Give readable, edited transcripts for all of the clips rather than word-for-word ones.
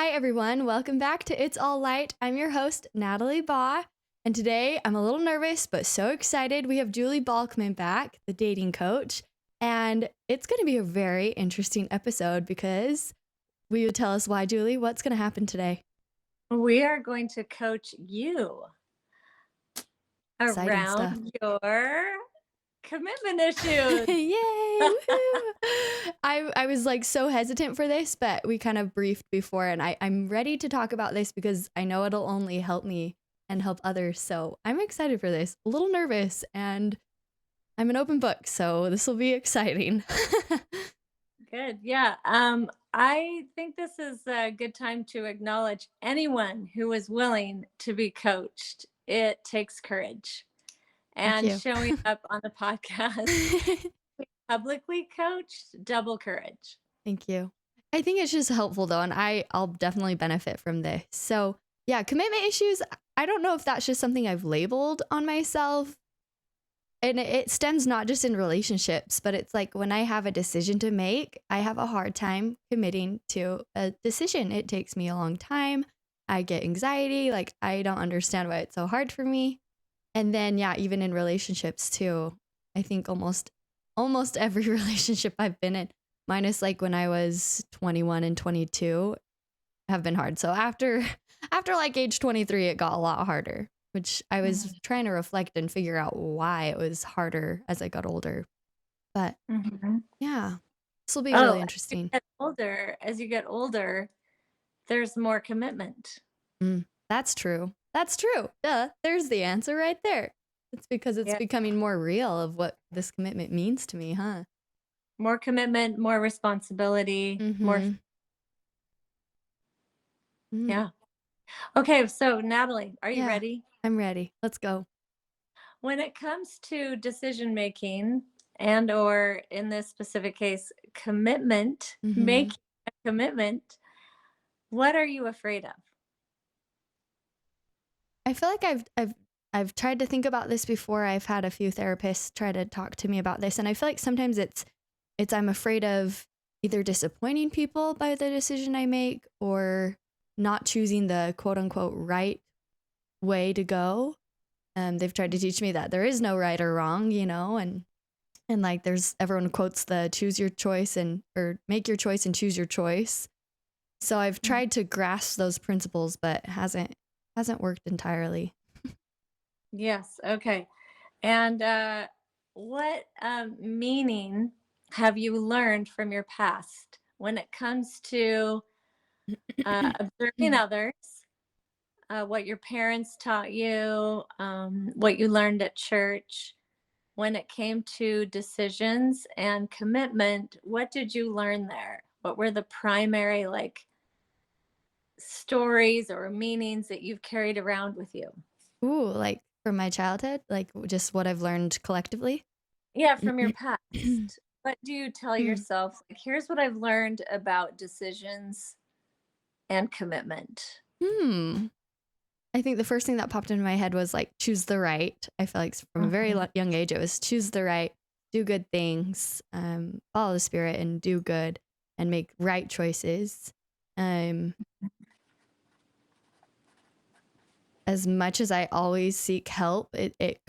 Hi, everyone. Welcome back to It's All Light. I'm your host, Natalie Baugh. And today I'm a little nervous, but so excited. We have Julie Balkman back, the dating coach. And it's going to be a very interesting episode because will you tell us why, Julie? What's going to happen today? We are going to coach you Exciting stuff. around your commitment issues. Yay! Woohoo! I was like so hesitant for this, but we kind of briefed before, and I'm ready to talk about this because I know it'll only help me and help others. So I'm excited for this. A little nervous, and I'm an open book, so this will be exciting. Good. Yeah. I think this is a good time to acknowledge anyone who is willing to be coached. It takes courage. Thank And you. showing up on the podcast publicly coached, double courage. Thank you. I think it's just helpful though, and I'll definitely benefit from this. So yeah, commitment issues. I don't know if that's just something I've labeled on myself. And it stems not just in relationships, but it's like when I have a decision to make, I have a hard time committing to a decision. It takes me a long time. I get anxiety. Like, I don't understand why it's so hard for me. And then, yeah, even in relationships too, I think almost every relationship I've been in, minus like when I was 21 and 22, have been hard. So after like age 23, it got a lot harder, which I was trying to reflect and figure out why it was harder as I got older. But Mm-hmm. yeah, this will be really Oh, interesting. as you get older, there's more commitment. That's true. That's true. Duh. There's the answer right there. It's because it's Yeah. becoming more real of what this commitment means to me, huh? More commitment, more responsibility, more. Mm-hmm. Mm. Yeah. Okay, so Natalie, are you Yeah, ready? I'm ready. Let's go. When it comes to decision making and or in this specific case, commitment, Mm-hmm. making a commitment, what are you afraid of? I feel like I've tried to think about this before. I've had a few therapists try to talk to me about this, and I feel like sometimes it's I'm afraid of either disappointing people by the decision I make or not choosing the quote unquote right way to go. They've tried to teach me that there is no right or wrong, and like there's everyone quotes the choose your choice and or make your choice and choose your choice. So I've Mhm. tried to grasp those principles, but hasn't worked entirely. Yes, okay. And what meaning have you learned from your past when it comes to observing others, what your parents taught you, what you learned at church? When it came to decisions and commitment, what did you learn there? What were the primary like stories or meanings that you've carried around with you? Ooh, like from my childhood, like just what I've learned collectively. Yeah, from your past. What do you tell Hmm. yourself? Like, here's what I've learned about decisions and commitment. Hmm. I think the first thing that popped into my head was like choose the right. I feel like from a very Mhm. young age, it was choose the right, do good things, follow the spirit, and do good and make right choices. Um, as much as I always seek help, it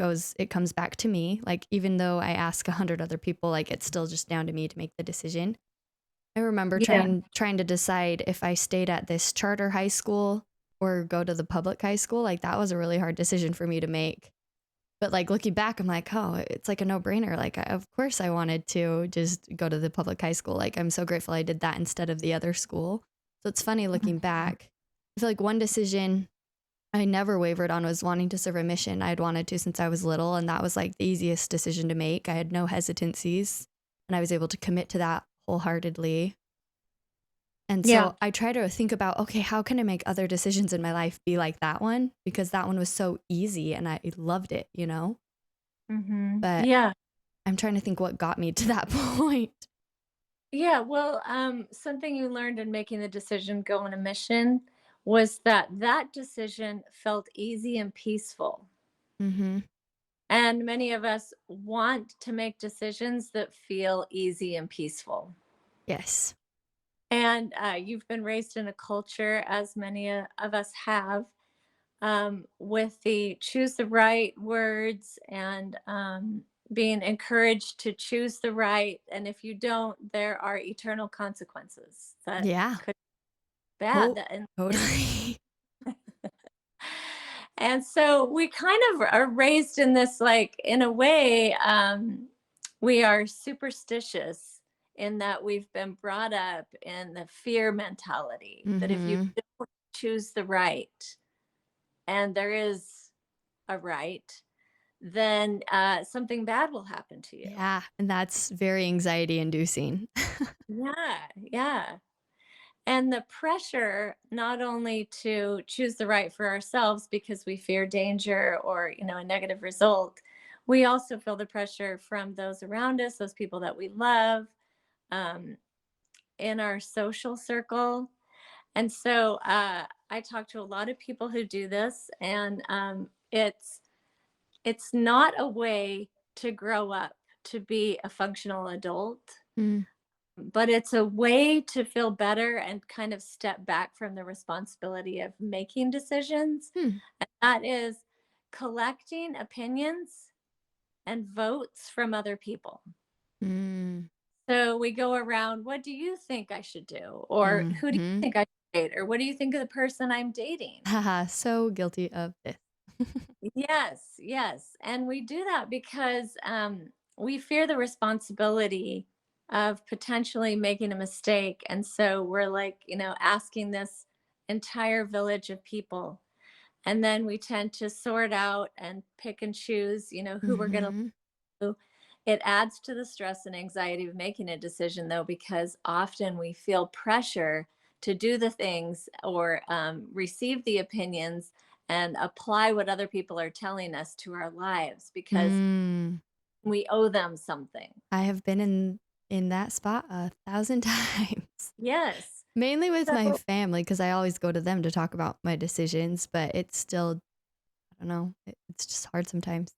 comes back to me. Like even though I ask 100 other people, like it's still just down to me to make the decision. I remember Yeah. trying to decide if I stayed at this charter high school or go to the public high school. Like that was a really hard decision for me to make. But like looking back, I'm like, oh, it's like a no-brainer. Like of course I wanted to just go to the public high school. Like I'm so grateful I did that instead of the other school. So it's funny looking back. I feel like one decision I never wavered on was wanting to serve a mission. I'd wanted to since I was little, and that was like the easiest decision to make. I had no hesitancies, and I was able to commit to that wholeheartedly. And Yeah. so I try to think about, okay, how can I make other decisions in my life be like that one? Because that one was so easy and I loved it. But Yeah. I'm trying to think what got me to that point. Yeah, well, something you learned in making the decision go on a mission was that decision felt easy and peaceful. Mm-hmm. And many of us want to make decisions that feel easy and peaceful. Yes. And you've been raised in a culture, as many of us have, with the choose the right words and being encouraged to choose the right. And if you don't, there are eternal consequences that Yeah. could be bad. And Totally. and so we kind of are raised in this, like, in a way, we are superstitious in that we've been brought up in the fear mentality that if you Mhm. don't choose the right, and there is a right, then something bad will happen to you. Yeah, and that's very anxiety inducing. Yeah, yeah. And the pressure not only to choose the right for ourselves because we fear danger or, a negative result, we also feel the pressure from those around us, those people that we love, um, in our social circle. And so I talk to a lot of people who do this, and it's not a way to grow up to be a functional adult, Mm. but it's a way to feel better and kind of step back from the responsibility of making decisions. Hmm. And that is collecting opinions and votes from other people. Mm. So we go around, what do you think I should do? Or who do you Mhm. think I should date? Or what do you think of the person I'm dating? Haha, so guilty of this. Yes, yes. And we do that because we fear the responsibility of potentially making a mistake. And so we're like, asking this entire village of people. And then we tend to sort out and pick and choose, who we're going to. Mhm. It adds to the stress and anxiety of making a decision, though, because often we feel pressure to do the things or receive the opinions and apply what other people are telling us to our lives because Mm. we owe them something. I have been in that spot 1,000 times. Yes. Mainly with my So, family, because I always go to them to talk about my decisions, but it's still I don't know, it's just hard sometimes.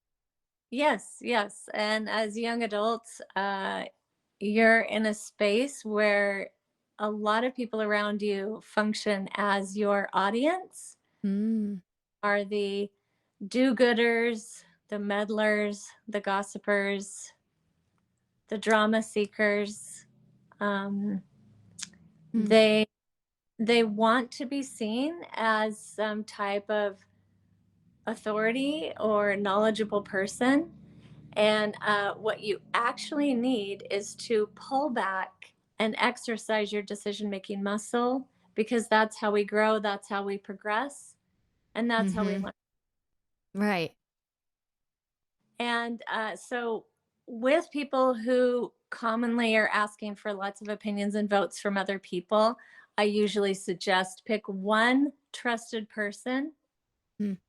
yes, yes. And as young adults, you're in a space where a lot of people around you function as your audience, Mm. are the do-gooders, the meddlers, the gossipers, the drama seekers. Um, Mm. they they want to be seen as some type of authority or knowledgeable person. And what you actually need is to pull back and exercise your decision making muscle because that's how we grow, that's how we progress, and that's how we Mhm. learn. Right. And so, with people who commonly are asking for lots of opinions and votes from other people, I usually suggest pick one trusted person. Mm.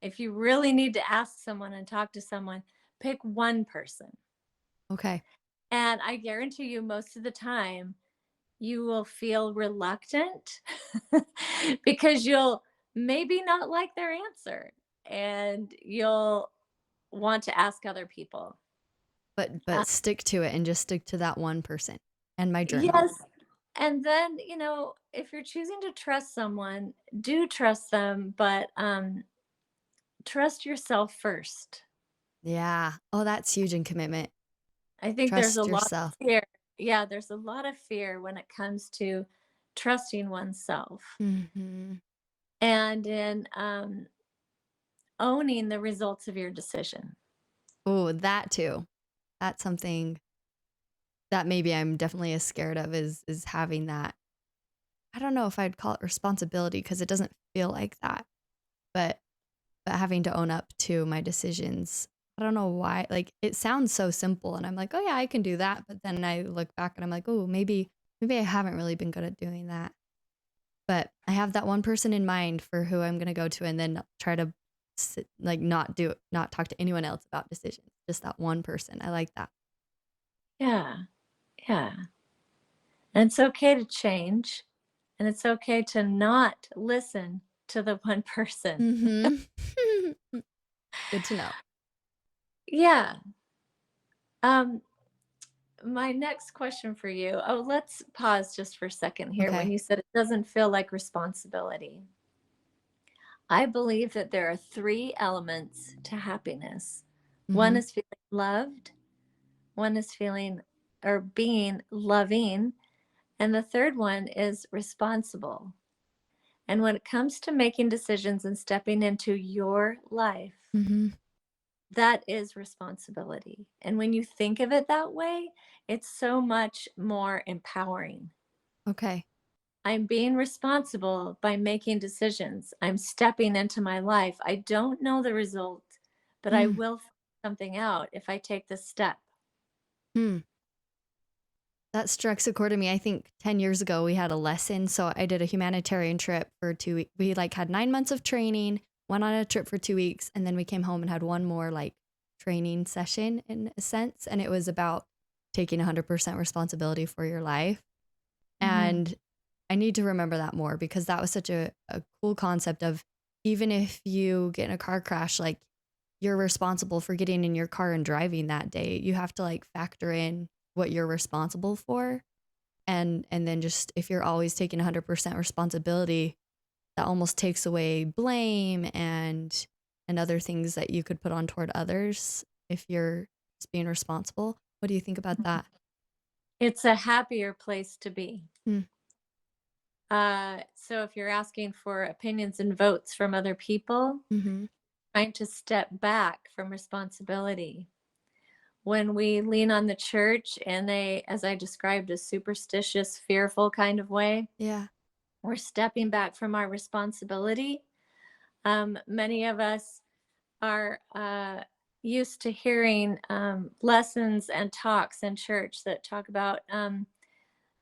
If you really need to ask someone and talk to someone, pick one person. Okay. And I guarantee you, most of the time, you will feel reluctant because you'll maybe not like their answer and you'll want to ask other people. But stick to it and just stick to that one person and my journal. Yes. And then, if you're choosing to trust someone, do trust them, but trust yourself first. Yeah. Oh, that's huge in commitment. I think there's a Trust lot yourself. of fear. Yeah, there's a lot of fear when it comes to trusting oneself Mhm. and in owning the results of your decision. Oh, that too. That's something that maybe I'm definitely as scared of is having that. I don't know if I'd call it responsibility because it doesn't feel like that, but having to own up to my decisions. I don't know why. Like it sounds so simple, and I'm like, oh yeah, I can do that. But then I look back and I'm like, oh, maybe I haven't really been good at doing that. But I have that one person in mind for who I'm gonna go to, and then try to like not talk to anyone else about decisions. Just that one person. I like that. Yeah, yeah. And it's okay to change, and it's okay to not listen to the one person. Mhm. Good to know. Yeah. Um, my next question for you. Oh, let's pause just for a second here. When Okay. you said it doesn't feel like responsibility, I believe that there are three elements to happiness. One Mhm. is feeling loved, one is feeling or being loving, and the third one is responsible. And when it comes to making decisions and stepping into your life, Mhm. that is responsibility. And when you think of it that way, it's so much more empowering. Okay. I'm being responsible by making decisions. I'm stepping into my life. I don't know the result, but I Mm. will find something out if I take this step. Hmm. That strikes a chord to me. I think 10 years ago we had a lesson. So I did a humanitarian trip for 2 weeks. We like had 9 months of training, went on a trip for 2 weeks, and then we came home and had one more like training session in a sense. And it was about taking 100% responsibility for your life. Mhm. And I need to remember that more because that was such a cool concept of even if you get in a car crash, like you're responsible for getting in your car and driving that day. You have to like factor in what you're responsible for. And then just if you're always taking 100% responsibility, that almost takes away blame and other things that you could put on toward others if you're just being responsible. What do you think about that? It's a happier place to be. Mm. So if you're asking for opinions and votes from other people, Mhm. trying to step back from responsibility. When we lean on the church and they, as I described, a superstitious, fearful kind of way, Yeah. we're stepping back from our responsibility. Many of us are used to hearing lessons and talks in church that talk about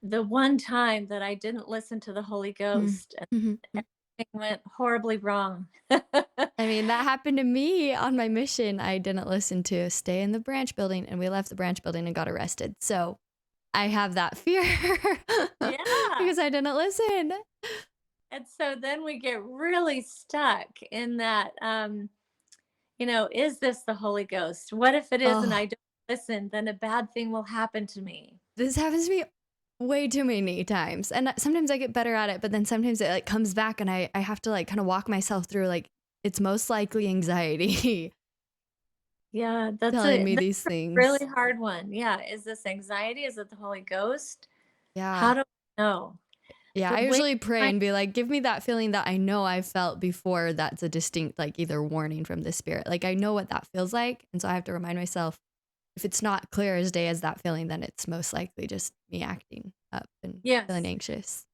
the one time that I didn't listen to the Holy Mm. Ghost and Mhm. everything went horribly wrong. I mean, that happened to me on my mission. I didn't listen to stay in the branch building and we left the branch building and got arrested. So I have that fear Yeah. because I didn't listen. And so then we get really stuck in that, is this the Holy Ghost? What if it is and Oh, I don't listen? Then a bad thing will happen to me. this happens to me way too many times. And sometimes I get better at it, but then sometimes it like comes back and I have to like kind of walk myself through like it's most likely anxiety Yeah, telling me that's these a really things. hard one. Yeah, is this anxiety? Is it the Holy Ghost? Yeah. How do I know? Yeah, The I way usually pray I and be like, give me that feeling that I know I've felt before that's a distinct, like either warning from the spirit. Like I know what that feels like. And so I have to remind myself if it's not clear as day as that feeling, then it's most likely just me acting up and feeling yes. anxious.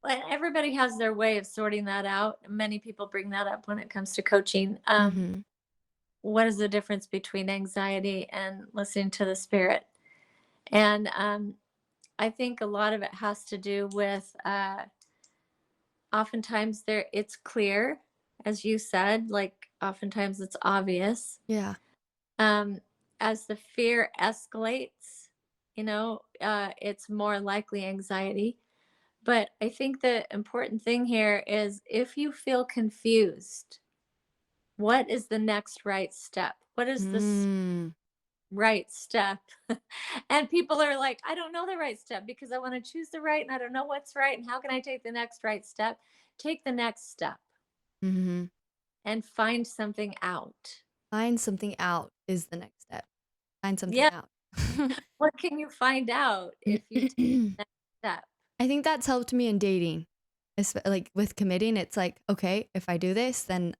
Well, everybody has their way of sorting that out. Many people bring that up when it comes to coaching. Hmm. What is the difference between anxiety and listening to the spirit? And I think a lot of it has to do with oftentimes there it's clear, as you said, like oftentimes it's obvious. Yeah. Um, as the fear escalates, it's more likely anxiety. But I think the important thing here is if you feel confused, what is the next right step? What is this Mm. right step? And people are like, I don't know the right step because I want to choose the right and I don't know what's right. And how can I take the next right step? Take the next step Hmm. and find something out. Find something out is the next step. Find something Yeah. out. What can you find out if you take the next step? I think that's helped me in dating. Like with committing, it's like, okay, if I do this, then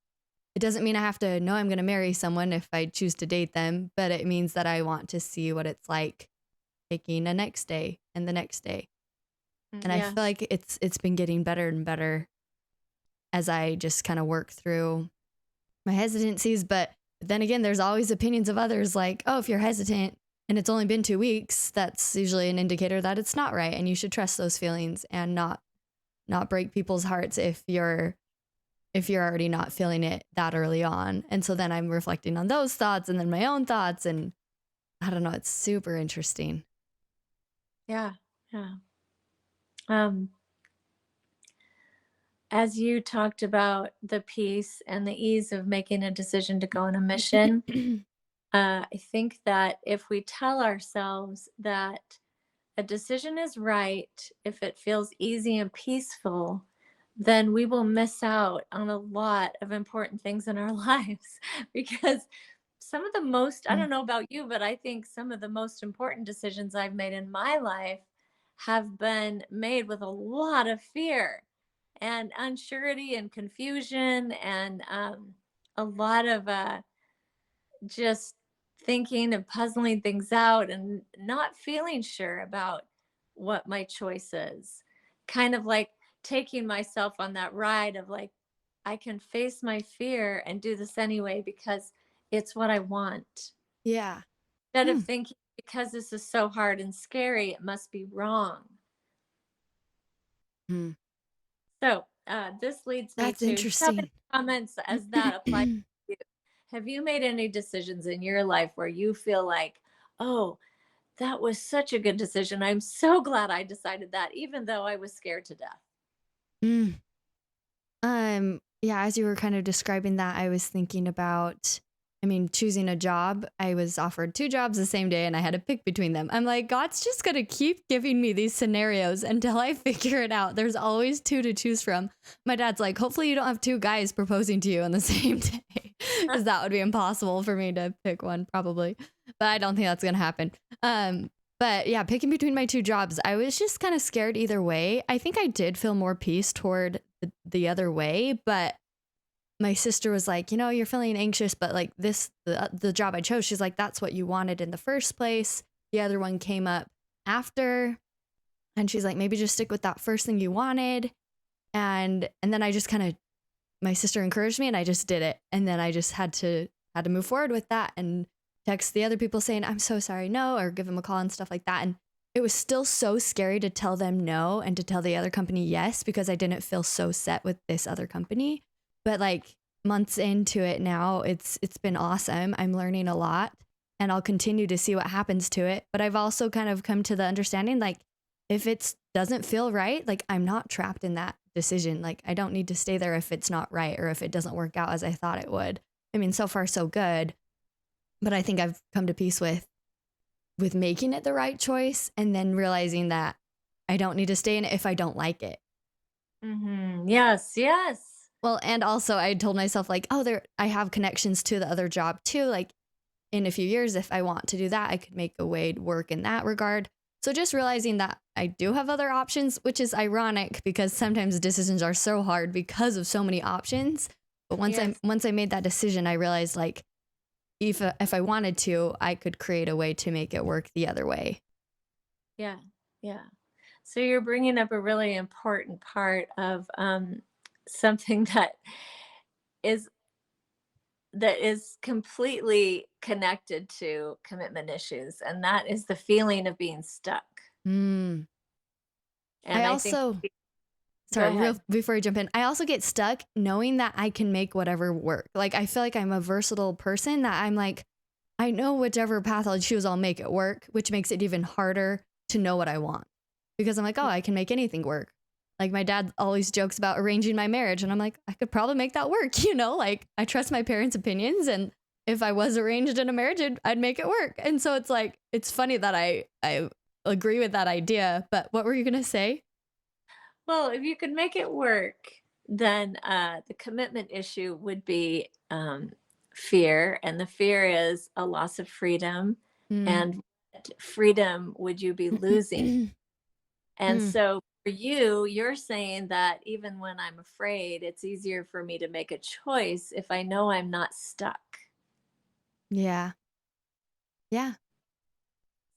it doesn't mean I have to know I'm going to marry someone if I choose to date them, but it means that I want to see what it's like taking a next day and the next day. And I feel Yes. like it's been getting better and better as I just kind of work through my hesitancies, but then again there's always opinions of others like, "Oh, if you're hesitant and it's only been 2 weeks, that's usually an indicator that it's not right and you should trust those feelings and not break people's hearts if you're already not feeling it that early on." And so then I'm reflecting on those thoughts and then my own thoughts and I don't know, it's super interesting. Yeah. Yeah. Um, as you talked about the peace and the ease of making a decision to go on a mission, I think that if we tell ourselves that a decision is right, if it feels easy and peaceful, then we will miss out on a lot of important things in our lives because some of the most, I Mm. don't know about you, but I think some of the most important decisions I've made in my life have been made with a lot of fear and unsurety and confusion and a lot of just thinking and puzzling things out and not feeling sure about what my choice is. Kind of like taking myself on that ride of like, I can face my fear and do this anyway because it's what I want. Yeah. Instead of Hmm. thinking, because this is so hard and scary, it must be wrong. Hmm. So this leads me That's to so many interesting. comments as that apply to you. Have you made any decisions in your life where you feel like, oh, that was such a good decision. I'm so glad I decided that, even though I was scared to death. Mm. Yeah, as you were kind of describing that, I was thinking about, I mean, choosing a job. I was offered two jobs the same day and I had to pick between them. I'm like, God's just going to keep giving me these scenarios until I figure it out. There's always two to choose from. My dad's like, hopefully you don't have two guys proposing to you on the same day because that would be impossible for me to pick one, probably. But I don't think that's going to happen. Um, but yeah, picking between my two jobs, I was just kind of scared either way. I think I did feel more peace toward the other way, but my sister was like, you know, you're feeling anxious, but like the job I chose, she's like, that's what you wanted in the first place. The other one came up after, and she's like, maybe just stick with that first thing you wanted. And then I just kind of, my sister encouraged me and I just did it. And then I just had to move forward with that and text the other people saying, I'm so sorry, no, or give them a call and stuff like that. And it was still so scary to tell them no and to tell the other company yes because I didn't feel so set with this other company. But like months into it now, it's been awesome. I'm learning a lot and I'll continue to see what happens to it. But I've also kind of come to the understanding like if it doesn't feel right, like I'm not trapped in that decision. Like I don't need to stay there if it's not right or if it doesn't work out as I thought it would. I mean, so far so good, but I think I've come to peace with making it the right choice and then realizing that I don't need to stay in it if I don't like it. Yes, yes. Well, and also I told myself like, oh, there I have connections to the other job too. Like in a few years, if I want to do that, I could make a way to work in that regard. So just realizing that I do have other options, which is ironic because sometimes decisions are so hard because of so many options. But Yes. once I made that decision, I realized like if I wanted to, I could create a way to make it work the other way. Yeah. Yeah. So you're bringing up a really important part of something is that is completely connected to commitment issues, and that is the feeling of being stuck. Mm. I And I think, also go sorry, real ahead. before I jump in, I also get stuck knowing that I can make whatever work. Like I feel like I'm a versatile person that I'm like, I know whichever path I'll choose, I'll make it work, which makes it even harder to know what I want. Because I'm like, oh, I can make anything work. Like my dad always jokes about arranging my marriage, and I'm like, I could probably make that work, you know? Like I trust my parents' opinions, and if I was arranged in a marriage, I'd make it work. And so it's like it's funny that I agree with that idea. But what were you gonna say? Well, if you could make it work, then the commitment issue would be fear, and the fear is a loss of freedom. Mm. And what freedom would you be losing? And Mm. so for you, you're saying that even when I'm afraid, it's easier for me to make a choice if I know I'm not stuck. Yeah. Yeah.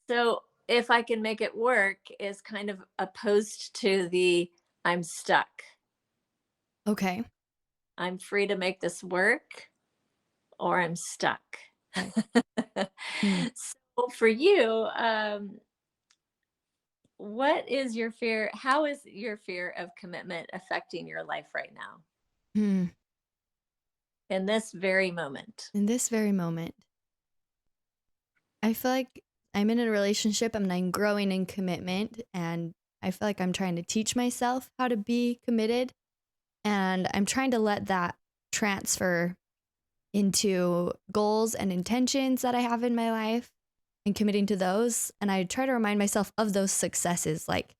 So if I can make it work is kind of opposed to the I'm stuck. Okay. I'm free to make this work or I'm stuck. Okay. Mm. So for you, what is your fear? How is your fear of commitment affecting your life right now Mm. in this very moment? In this very moment, I feel like I'm in a relationship and I'm growing in commitment, and I feel like I'm trying to teach myself how to be committed, and I'm trying to let that transfer into goals and intentions that I have in my life and committing to those. And I try to remind myself of those successes. Like,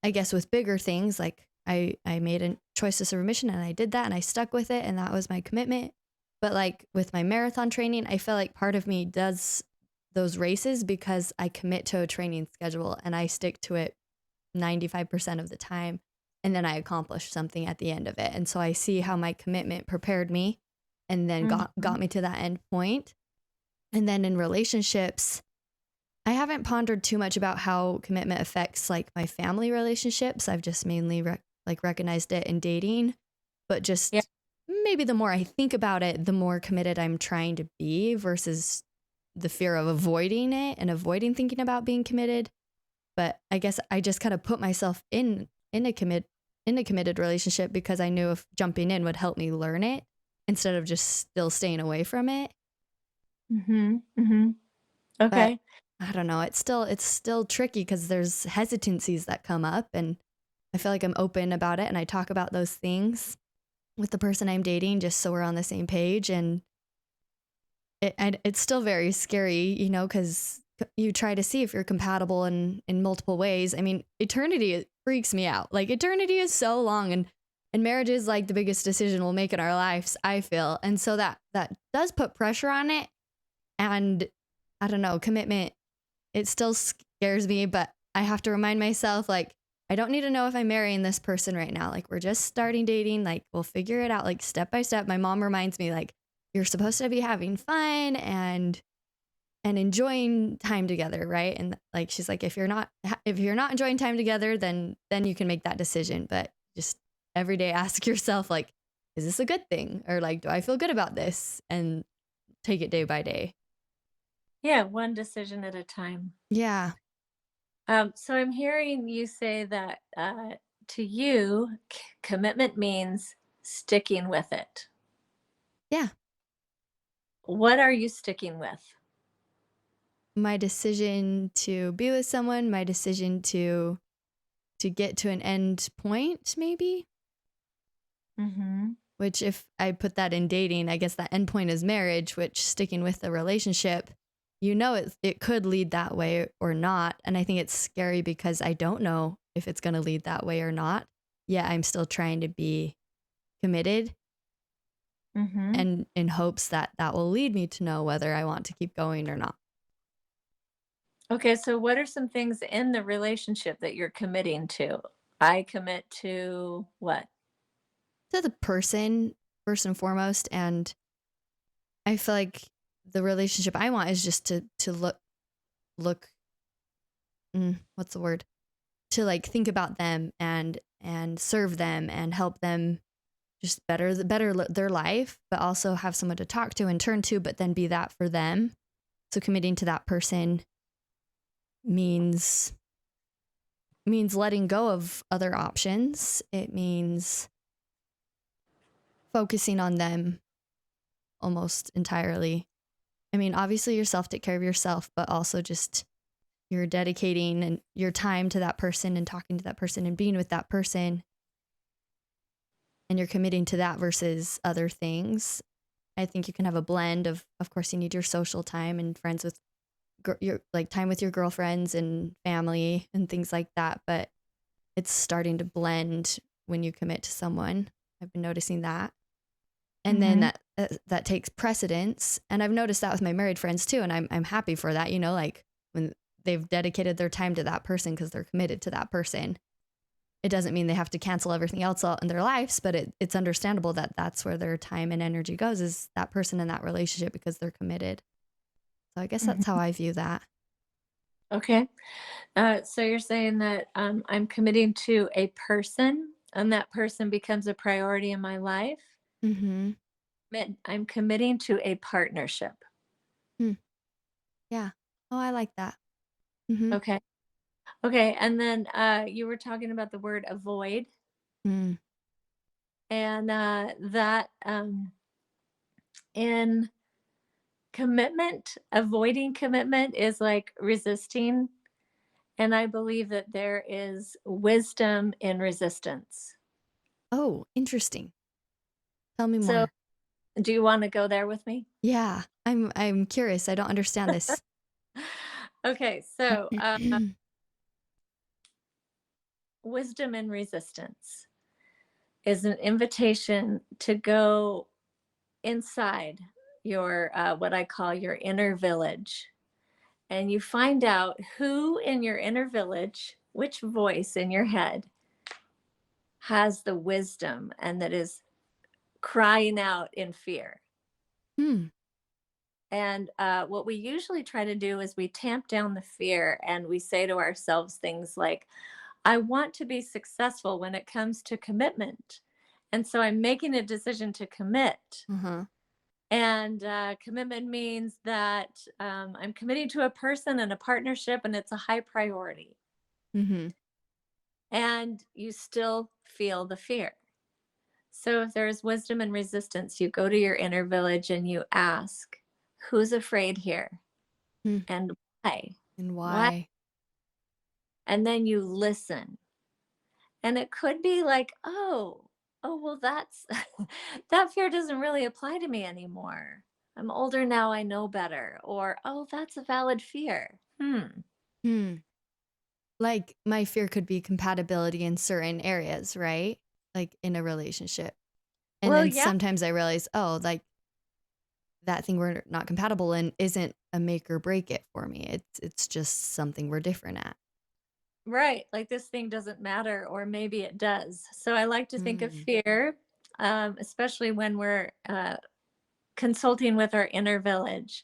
I guess with bigger things, like I made a choice to serve a mission and I did that and I stuck with it and that was my commitment. But like with my marathon training, I feel like part of me does those races because I commit to a training schedule and I stick to it 95% of the time. And then I accomplish something at the end of it. And so I see how my commitment prepared me and then Mhm. got me to that end point. And then in relationships, I haven't pondered too much about how commitment affects like my family relationships. I've just mainly like recognized it in dating, but Yeah. just maybe the more I think about it, the more committed I'm trying to be versus the fear of avoiding it and avoiding thinking about being committed. But I guess I just kind of put myself in a committed relationship because I knew if jumping in would help me learn it instead of just still staying away from it. Mhm. Mhm. But Okay. I don't know, it's still tricky because there's hesitancies that come up and I feel like I'm open about it and I talk about those things with the person I'm dating just so we're on the same page and it's still very scary, you know, because you try to see if you're compatible in multiple ways. I mean, eternity freaks me out. Like eternity is so long, and marriage is like the biggest decision we'll make in our lives. I feel, and so that does put pressure on it. And I don't know, commitment. It still scares me, but I have to remind myself like I don't need to know if I'm marrying this person right now. Like we're just starting dating. Like we'll figure it out like step by step. My mom reminds me like you're supposed to be having fun and enjoying time together, right? And like she's like if you're not enjoying time together, then you can make that decision, but just every day ask yourself like is this a good thing or like do I feel good about this and take it day by day. Yeah, one decision at a time. Yeah. So I'm hearing you say that to you, commitment means sticking with it. Yeah. What are you sticking with? My decision to be with someone, my decision to get to an end point maybe, Hmm. which if I put that in dating, I guess that end point is marriage, which sticking with the relationship, you know it could lead that way or not, and I think it's scary because I don't know if it's going to lead that way or not. Yeah, I'm still trying to be committed Hmm. and in hopes that that will lead me to know whether I want to keep going or not. Okay, so what are some things in the relationship that you're committing to? I commit to what? To the person first and foremost, and I feel like the relationship I want is just to look what's the word? To like think about them and serve them and help them just their life, but also have someone to talk to and turn to, but then be that for them. So committing to that person means letting go of other options. It means focusing on them almost entirely. I mean, obviously yourself, take care of yourself, but also just you're dedicating and your time to that person and talking to that person and being with that person and you're committing to that versus other things. I think you can have a blend of course you need your social time and friends with your like time with your girlfriends and family and things like that, but it's starting to blend when you commit to someone. I've been noticing that. And then Hmm. that takes precedence, and I've noticed that with my married friends too, and I'm happy for that, you know, like when they've dedicated their time to that person because they're committed to that person. It doesn't mean they have to cancel everything else out in their lives, but it's understandable that that's where their time and energy goes is that person in that relationship because they're committed. So I guess that's how Hmm. I view that. Okay. So you're saying that I'm committing to a person and that person becomes a priority in my life. Mhm. I'm committing to a partnership. Hmm. Yeah. Oh, I like that. Mhm. Okay. Okay. And then you were talking about the word avoid, Mm. and that in commitment, avoiding commitment is like resisting. And I believe that there is wisdom in resistance. Oh, interesting. Tell me So more. Do you want to go there with me? Yeah, I'm curious. I don't understand this. Okay, so wisdom and resistance is an invitation to go inside your what I call your inner village, and you find out who in your inner village, which voice in your head has the wisdom and that is crying out in fear. Hmm. And what we usually try to do is we tamp down the fear and we say to ourselves things like, I want to be successful when it comes to commitment. And so I'm making a decision to commit. Uh-huh. And commitment means that I'm committing to a person and a partnership, and it's a high priority. Mhm. And you still feel the fear. So if there is wisdom and resistance, you go to your inner village and you ask, who's afraid here Hmm. and why? And Why? why? And then you listen. And it could be like, oh, well, that's that fear doesn't really apply to me anymore. I'm older now, I know better. Or, oh, that's a valid fear. Hmm. Like, my fear could be compatibility in certain areas, right? Like, in a relationship. And Well, then yeah, sometimes I realize, oh, like, that thing we're not compatible in isn't a make or break it for me. It's just something we're different at. right. Like this thing doesn't matter, or maybe it does. So I like to think of Mm. fear, especially when we're consulting with our inner village.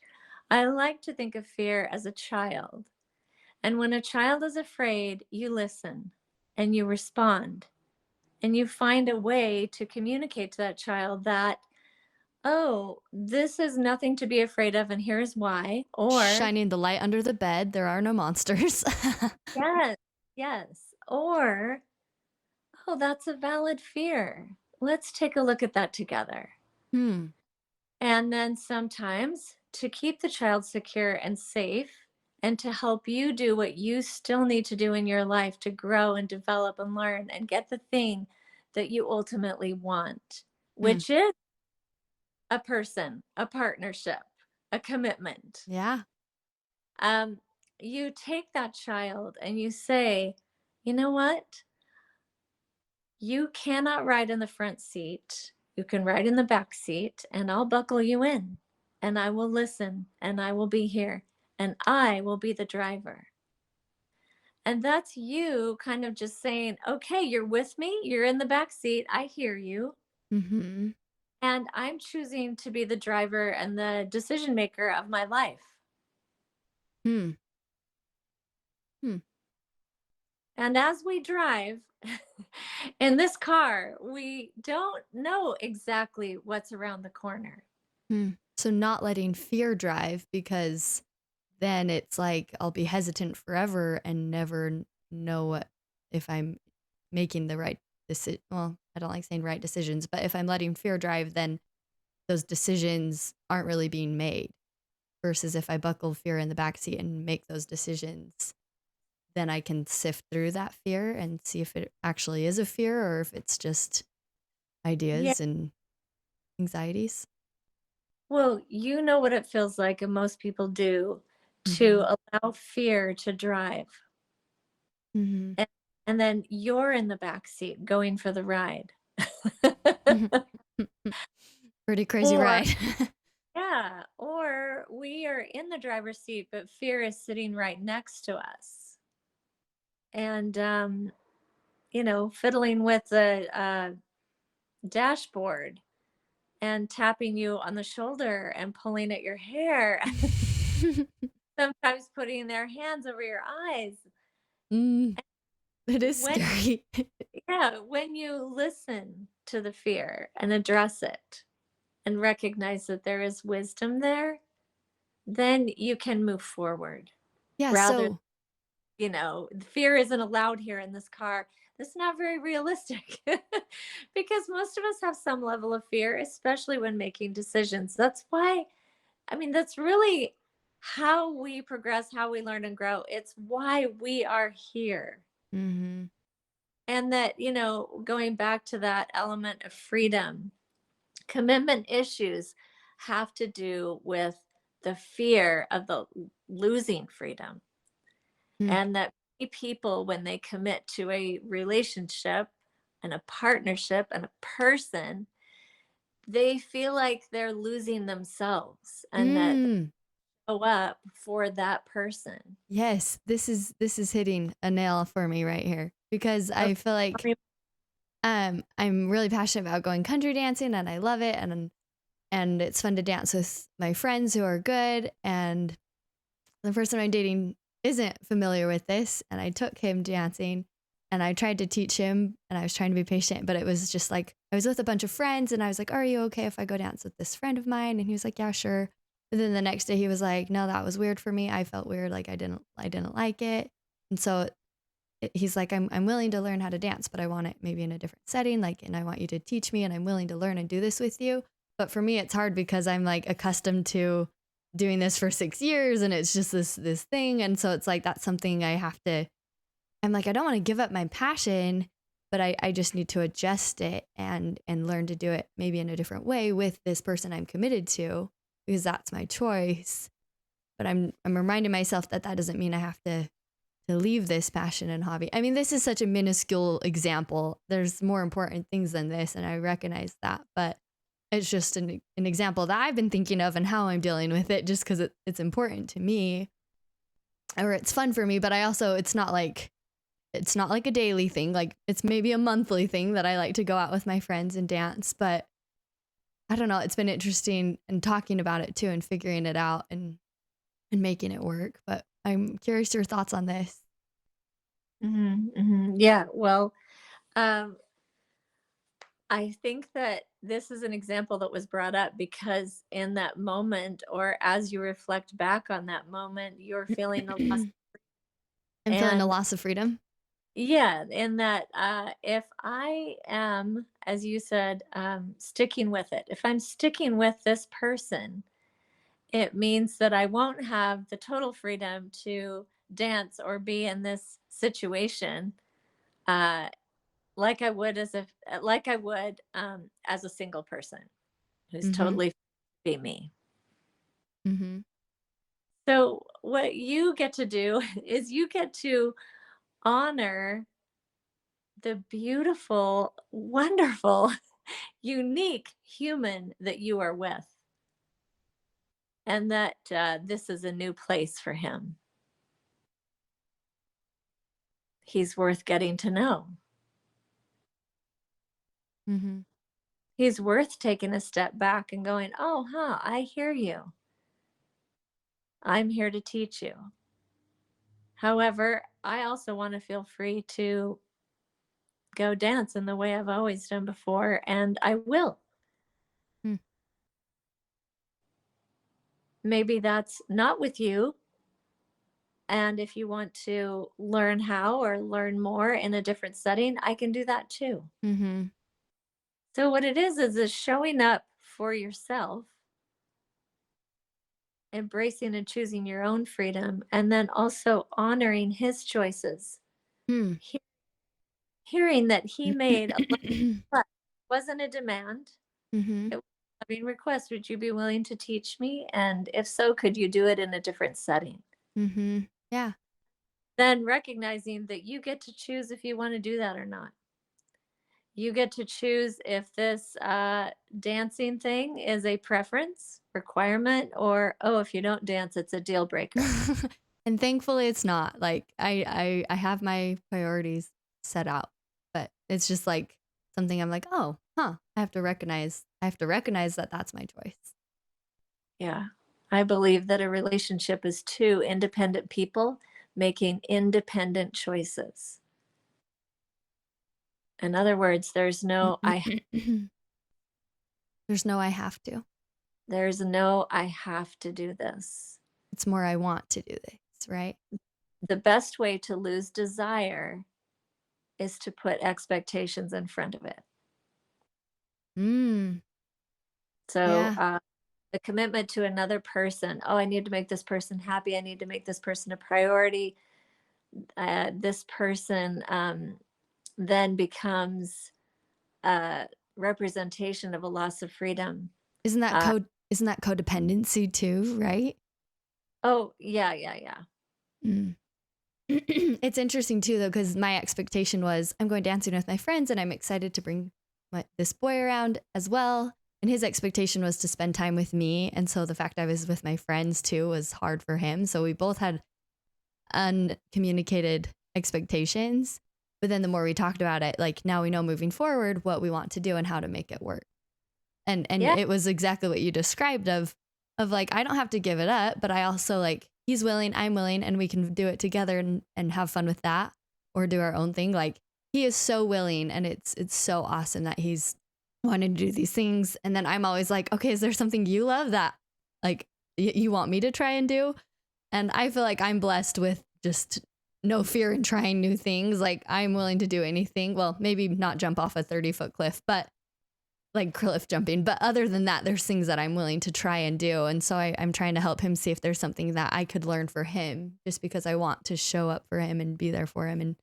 I like to think of fear as a child. And when a child is afraid, you listen and you respond and you find a way to communicate to that child that, oh, this is nothing to be afraid of, and here's why. Or, Shining the light under the bed, there are no monsters. yes, yes. Or, oh, that's a valid fear. Let's take a look at that together. Hmm. And then sometimes to keep the child secure and safe, and to help you do what you still need to do in your life to grow and develop and learn and get the thing that you ultimately want, Hmm. which is a person, a partnership, a commitment. Yeah. Um, you take that child and you say, you know what? You cannot ride in the front seat. You can ride in the back seat, and I'll buckle you in, and I will listen, and I will be here, and I will be the driver. And that's you kind of just saying, okay, you're with me, you're in the back seat, I hear you, Mhm. and I'm choosing to be the driver and the decision maker of my life. Hmm. Hmm. And as we drive in this car, we don't know exactly what's around the corner. Hmm. So not letting fear drive because then it's like I'll be hesitant forever and never know if I'm making the right decision. Well, I don't like saying right decisions, but if I'm letting fear drive, then those decisions aren't really being made. Versus if I buckle fear in the backseat and make those decisions, then I can sift through that fear and see if it actually is a fear or if it's just Yeah. ideas and anxieties. Well, you know what it feels like, and most people do, Hmm. to allow fear to drive. Hmm. And, and then you're in the back seat going for the ride. Pretty crazy Or, ride. yeah, or we are in the driver's seat, but fear is sitting right next to us. And, fiddling with the dashboard and tapping you on the shoulder and pulling at your hair, sometimes putting their hands over your eyes. Mm, it is When scary. Yeah, when you listen to the fear and address it and recognize that there is wisdom there, then you can move forward Yeah, rather, so fear isn't allowed here in this car. That's not very realistic because most of us have some level of fear, especially when making decisions. That's why, I mean, that's really how we progress, how we learn and grow. It's why we are here. mhm. And that, going back to that element of freedom, Commitment issues have to do with the fear of the losing freedom. Mm. And that many people, when they commit to a relationship and a partnership and a person, they feel like they're losing themselves and that they Mm. show up for that person. Yes, this is hitting a nail for me right here because Okay, I feel tell like me- I'm really passionate about going country dancing and I love it and it's fun to dance with my friends who are good and the person I'm dating isn't familiar with this and I took him dancing and I tried to teach him and I was trying to be patient but it was just like I was with a bunch of friends and I was like, "Are you okay if I go dance with this friend of mine?" And he was like, "Yeah, sure." But then the next day he was like, "No, that was weird for me. I felt weird like I didn't like it." And so he's like, I'm willing to learn how to dance, but I want it maybe in a different setting. Like, and I want you to teach me and I'm willing to learn and do this with you. But for me, it's hard because I'm like accustomed to doing this for 6 years and it's just this thing. And so it's like, that's something I have to, I'm like, I don't want to give up my passion, but I just need to adjust it and learn to do it maybe in a different way with this person I'm committed to because that's my choice. But I'm reminding myself that that doesn't mean I have to leave this passion and hobby. I mean, this is such a minuscule example. There's more important things than this, and I recognize that. But it's just an example that I've been thinking of and how I'm dealing with it just because it's important to me or it's fun for me. But I also, it's not like a daily thing. Like it's maybe a monthly thing that I like to go out with my friends and dance. But I don't know. It's been interesting and talking about it too and figuring it out and making it work. But I'm curious your thoughts on this. Mhm, mhm. Yeah, well, um, I think that this is an example that was brought up because in that moment, or as you reflect back on that moment, you're feeling a loss. I'm feeling a And loss of freedom. yeah, in that if I am, as you said, sticking with it, if I'm sticking with this person, it means that I won't have the total freedom to dance or be in this situation uh, like I would like I would as a single person who's Mhm. totally be me. Mhm. So what you get to do is you get to honor the beautiful, wonderful, unique human that you are with, and that this is a new place for him. He's worth getting to know. Mhm. He's worth taking a step back and going, oh, huh, I hear you. I'm here to teach you. However, I also want to feel free to go dance in the way I've always done before, and I will. Mm. Maybe that's not with you. And if you want to learn how or learn more in a different setting, I can do that too. Mhm. So, what it is showing up for yourself, embracing and choosing your own freedom, and then also honoring his choices. Hmm. He- Hearing that he made a loving request. It wasn't a demand, Mhm. it was a loving request. Would you be willing to teach me? And if so, could you do it in a different setting? Mhm. Yeah. Then recognizing that you get to choose if you want to do that or not. You get to choose if this dancing thing is a preference, requirement, or oh, if you don't dance, it's a deal breaker. And thankfully it's not. Like I have my priorities set out, but it's just like something I'm like, "Oh, huh. I have to recognize that that's my choice." Yeah. I believe that a relationship is two independent people making independent choices. In other words, There's no I have to. there's no I have to do this. It's more I want to do this, right? The best way to lose desire is to put expectations in front of it. Mm. So, Yeah. the commitment to another person, oh, I need to make this person happy. I need to make this person a priority. This person then becomes representation of a loss of freedom. Uh, Isn't that codependency too, right? oh, yeah, yeah, yeah. Mm. It's interesting too, though, because my expectation was I'm going dancing with my friends and I'm excited to bring this boy around as well. And his expectation was to spend time with me. And so the fact I was with my friends too was hard for him. So we both had uncommunicated expectations. But then the more we talked about it, like now we know moving forward what we want to do and how to make it work. And Yeah, it was exactly what you described of like I don't have to give it up, but I also like he's willing, I'm willing, and we can do it together and have fun with that or do our own thing. Like he is so willing and it's so awesome that he's wanting to do these things. And then I'm always like, okay, is there something you love that like you want me to try and do? And I feel like I'm blessed with just no fear in trying new things. Like I'm willing to do anything. Well, maybe not jump off a 30-foot cliff, but like cliff jumping. But other than that, there's things that I'm willing to try and do. And so I'm trying to help him see if there's something that I could learn for him just because I want to show up for him and be there for him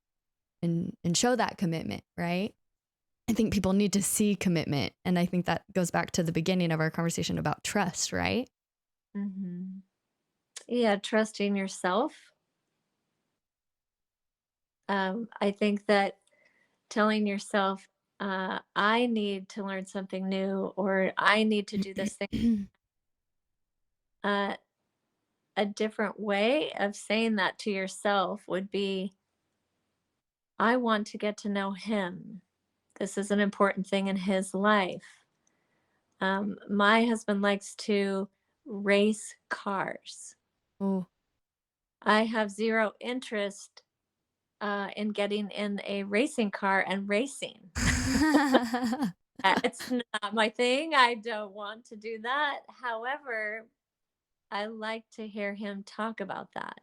and show that commitment, right? I think people need to see commitment. And I think that goes back to the beginning of our conversation about trust, right? hmm yeah, trusting yourself. I think that telling yourself, I need to learn something new, or I need to do this thing. Uh, a different way of saying that to yourself would be, I want to get to know him. This is an important thing in his life. My husband likes to race cars. Oh. I have zero interest in getting in a racing car and racing. It's not my thing. I don't want to do that. However, I like to hear him talk about that.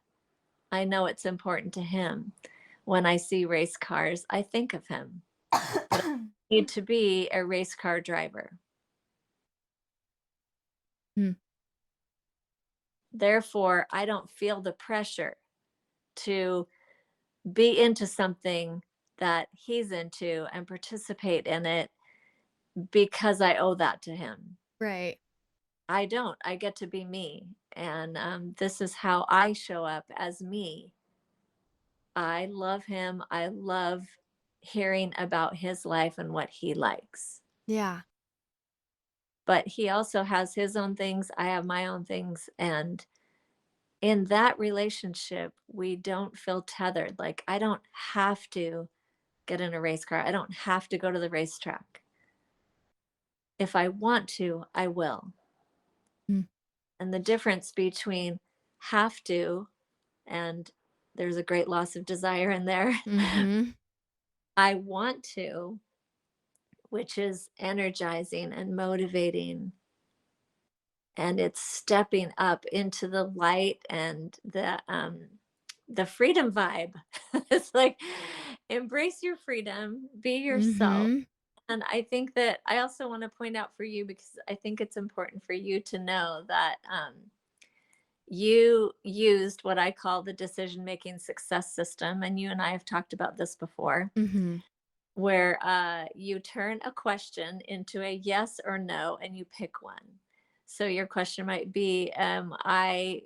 I know it's important to him. When I see race cars, I think of him. But I need to be a race car driver. Mm, Therefore, I don't feel the pressure to be into something that he's into and participate in it because I owe that to him. right. I don't. I get to be me. And this is how I show up as me. I love him. I love hearing about his life and what he likes. Yeah. But he also has his own things. I have my own things. And in that relationship, we don't feel tethered. Like, I don't have to get in a race car, I don't have to go to the racetrack. If I want to, I will. Mm, And the difference between have to and there's a great loss of desire in there. mm-hmm. I want to, which is energizing and motivating. And it's stepping up into the light and the freedom vibe. It's like embrace your freedom, be yourself. Mm-hmm. And I think that I also want to point out for you, because I think it's important for you to know that you used what I call the decision making success system. And you and I have talked about this before, Mm-hmm. where you turn a question into a yes or no and you pick one. So your question might be, am I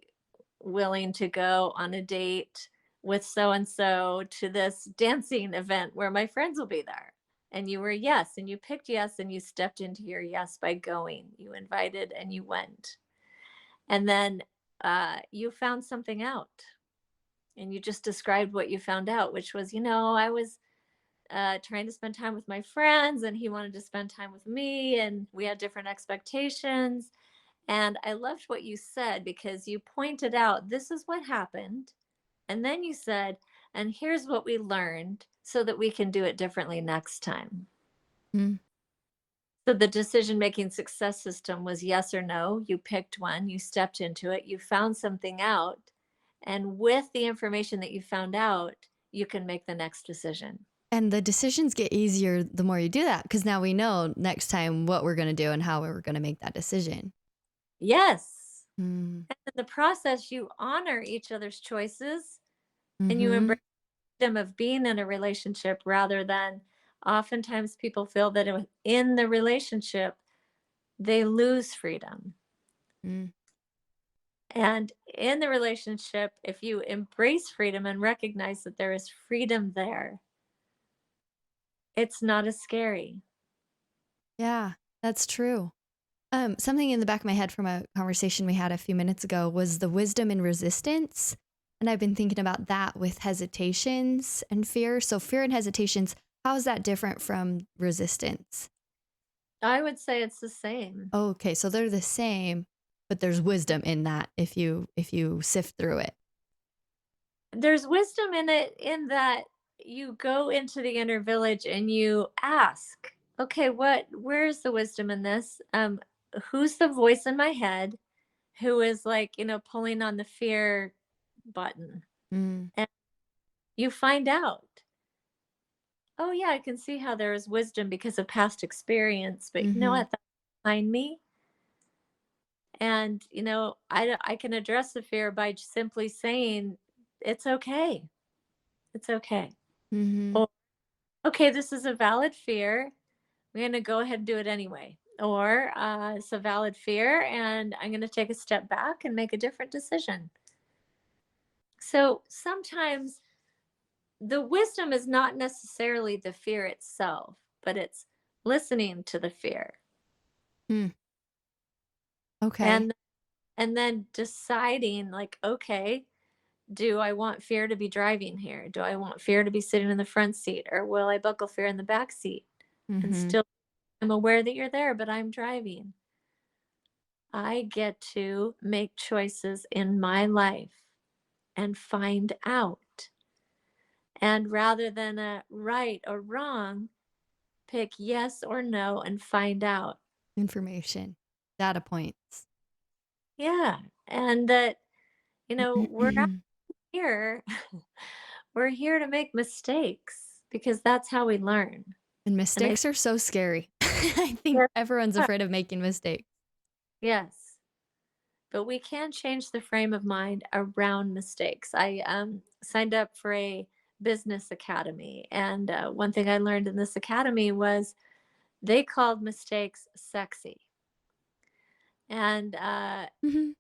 willing to go on a date with so and so to this dancing event where my friends will be there? And you were yes, and you picked yes, and you stepped into your yes by going. You invited and you went. And then you found something out. And you just described what you found out, which was, I was trying to spend time with my friends, and he wanted to spend time with me, and we had different expectations. And I loved what you said, because you pointed out this is what happened. And then you said, and here's what we learned so that we can do it differently next time. Mm. So the decision making success system was yes or no. You picked one, you stepped into it, you found something out. And with the information that you found out, you can make the next decision. And the decisions get easier the more you do that because now we know next time what we're going to do and how we're going to make that decision. Yes. Mm. And in the process, you honor each other's choices and you Mm-hmm. embrace them of being in a relationship rather than Oftentimes people feel that in the relationship, they lose freedom. Mm, And in the relationship, if you embrace freedom and recognize that there is freedom there, it's not as scary. yeah, that's true. Something in the back of my head from a conversation we had a few minutes ago was the wisdom and resistance. And I've been thinking about that with hesitations and fear. So, fear and hesitations, how is that different from resistance? I would say it's the same. Okay, so they're the same, but there's wisdom in that if you sift through it. There's wisdom in it in that you go into the inner village and you ask, okay, where's the wisdom in this? Who's the voice in my head who is like, pulling on the fear button? Mm, And you find out, oh yeah, I can see how there is wisdom because of past experience, but you know mm-hmm, what? That's behind me. And I can address the fear by simply saying, it's okay. It's okay. mm-hmm, Or, okay, this is a valid fear. I'm going to go ahead and do it anyway. Or it's a valid fear and I'm going to take a step back and make a different decision. So sometimes the wisdom is not necessarily the fear itself, but it's listening to the fear mm, okay. and and then deciding like, okay, do I want fear to be driving here? Do I want fear to be sitting in the front seat, or will I buckle fear in the back seat? And Mm-hmm, still, I'm aware that you're there, but I'm driving. I get to make choices in my life and find out. And rather than a right or wrong, pick yes or no and find out. information, data points. Yeah. And that, we're out here, we're here to make mistakes because that's how we learn. And And I, mistakes are so scary. I think yeah, everyone's afraid of making mistakes. yes, but we can change the frame of mind around mistakes. I signed up for a business academy, and one thing I learned in this academy was they called mistakes sexy. And Mhm.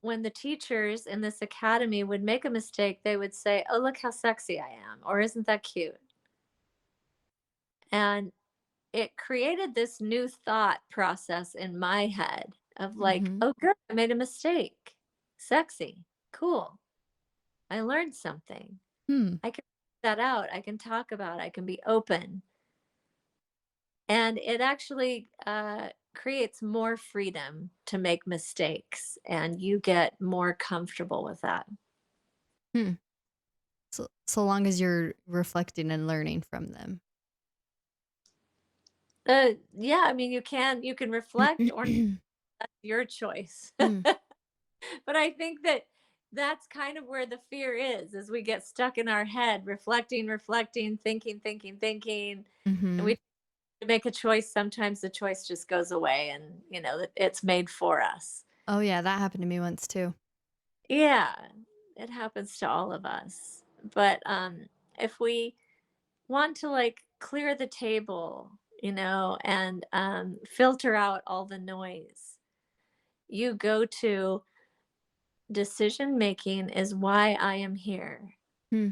when the teachers in this academy would make a mistake, they would say, "Oh, look how sexy I am," or "Isn't that cute?" And it created this new thought process in my head of like, Mhm. "Oh, good, I made a mistake. Sexy, cool. I learned something. Hmm. I can that out. I can talk about it. I can be open." And it actually creates more freedom to make mistakes, and you get more comfortable with that. Hmm. So long as you're reflecting and learning from them. Yeah, I mean, you can reflect or not, that's your choice. Mm. But I think that that's kind of where the fear is we get stuck in our head, reflecting, thinking, and we Mhm. make a choice. Sometimes the choice just goes away, and it's made for us. Oh yeah, that happened to me once too. Yeah, it happens to all of us. But if we want to like clear the table, and filter out all the noise, you go to decision making is why I am here. Hmm.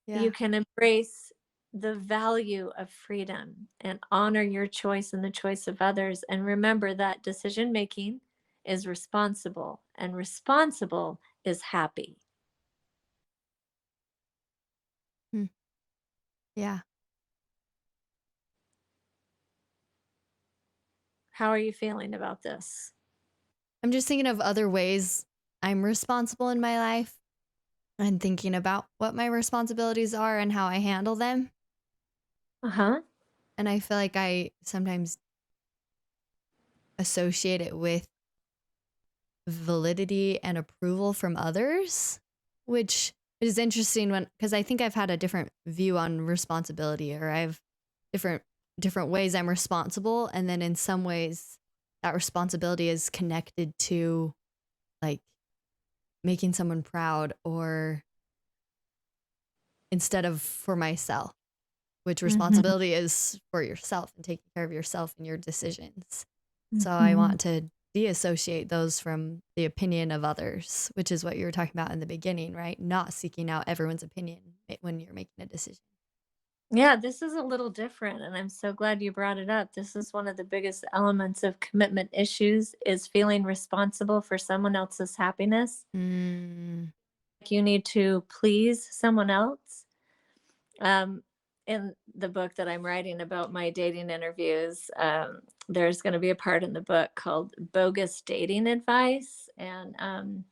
You Yeah. can embrace the value of freedom and honor your choice and the choice of others. And remember that decision making is responsible, and responsible is happy. Hmm. Yeah. How are you feeling about this? I'm just thinking of other ways I'm responsible in my life and thinking about what my responsibilities are and how I handle them. Uh huh. And I feel like I sometimes associate it with validity and approval from others, which is interesting when because I think I've had a different view on responsibility or I have different different ways I'm responsible and then in some ways that responsibility is connected to like making someone proud or instead of for myself. which Mhm. responsibility is for yourself and taking care of yourself and your decisions. So I Mhm. want to deassociate those from the opinion of others, which is what you were talking about in the beginning, right? Not seeking out everyone's opinion when you're making a decision. Yeah, this is a little different, and I'm so glad you brought it up. This is one of the biggest elements of commitment issues is feeling responsible for someone else's happiness. Mm, Like you need to please someone else. Um, in the book that I'm writing about my dating interviews, there's going to be a part in the book called "Bogus Dating Advice," and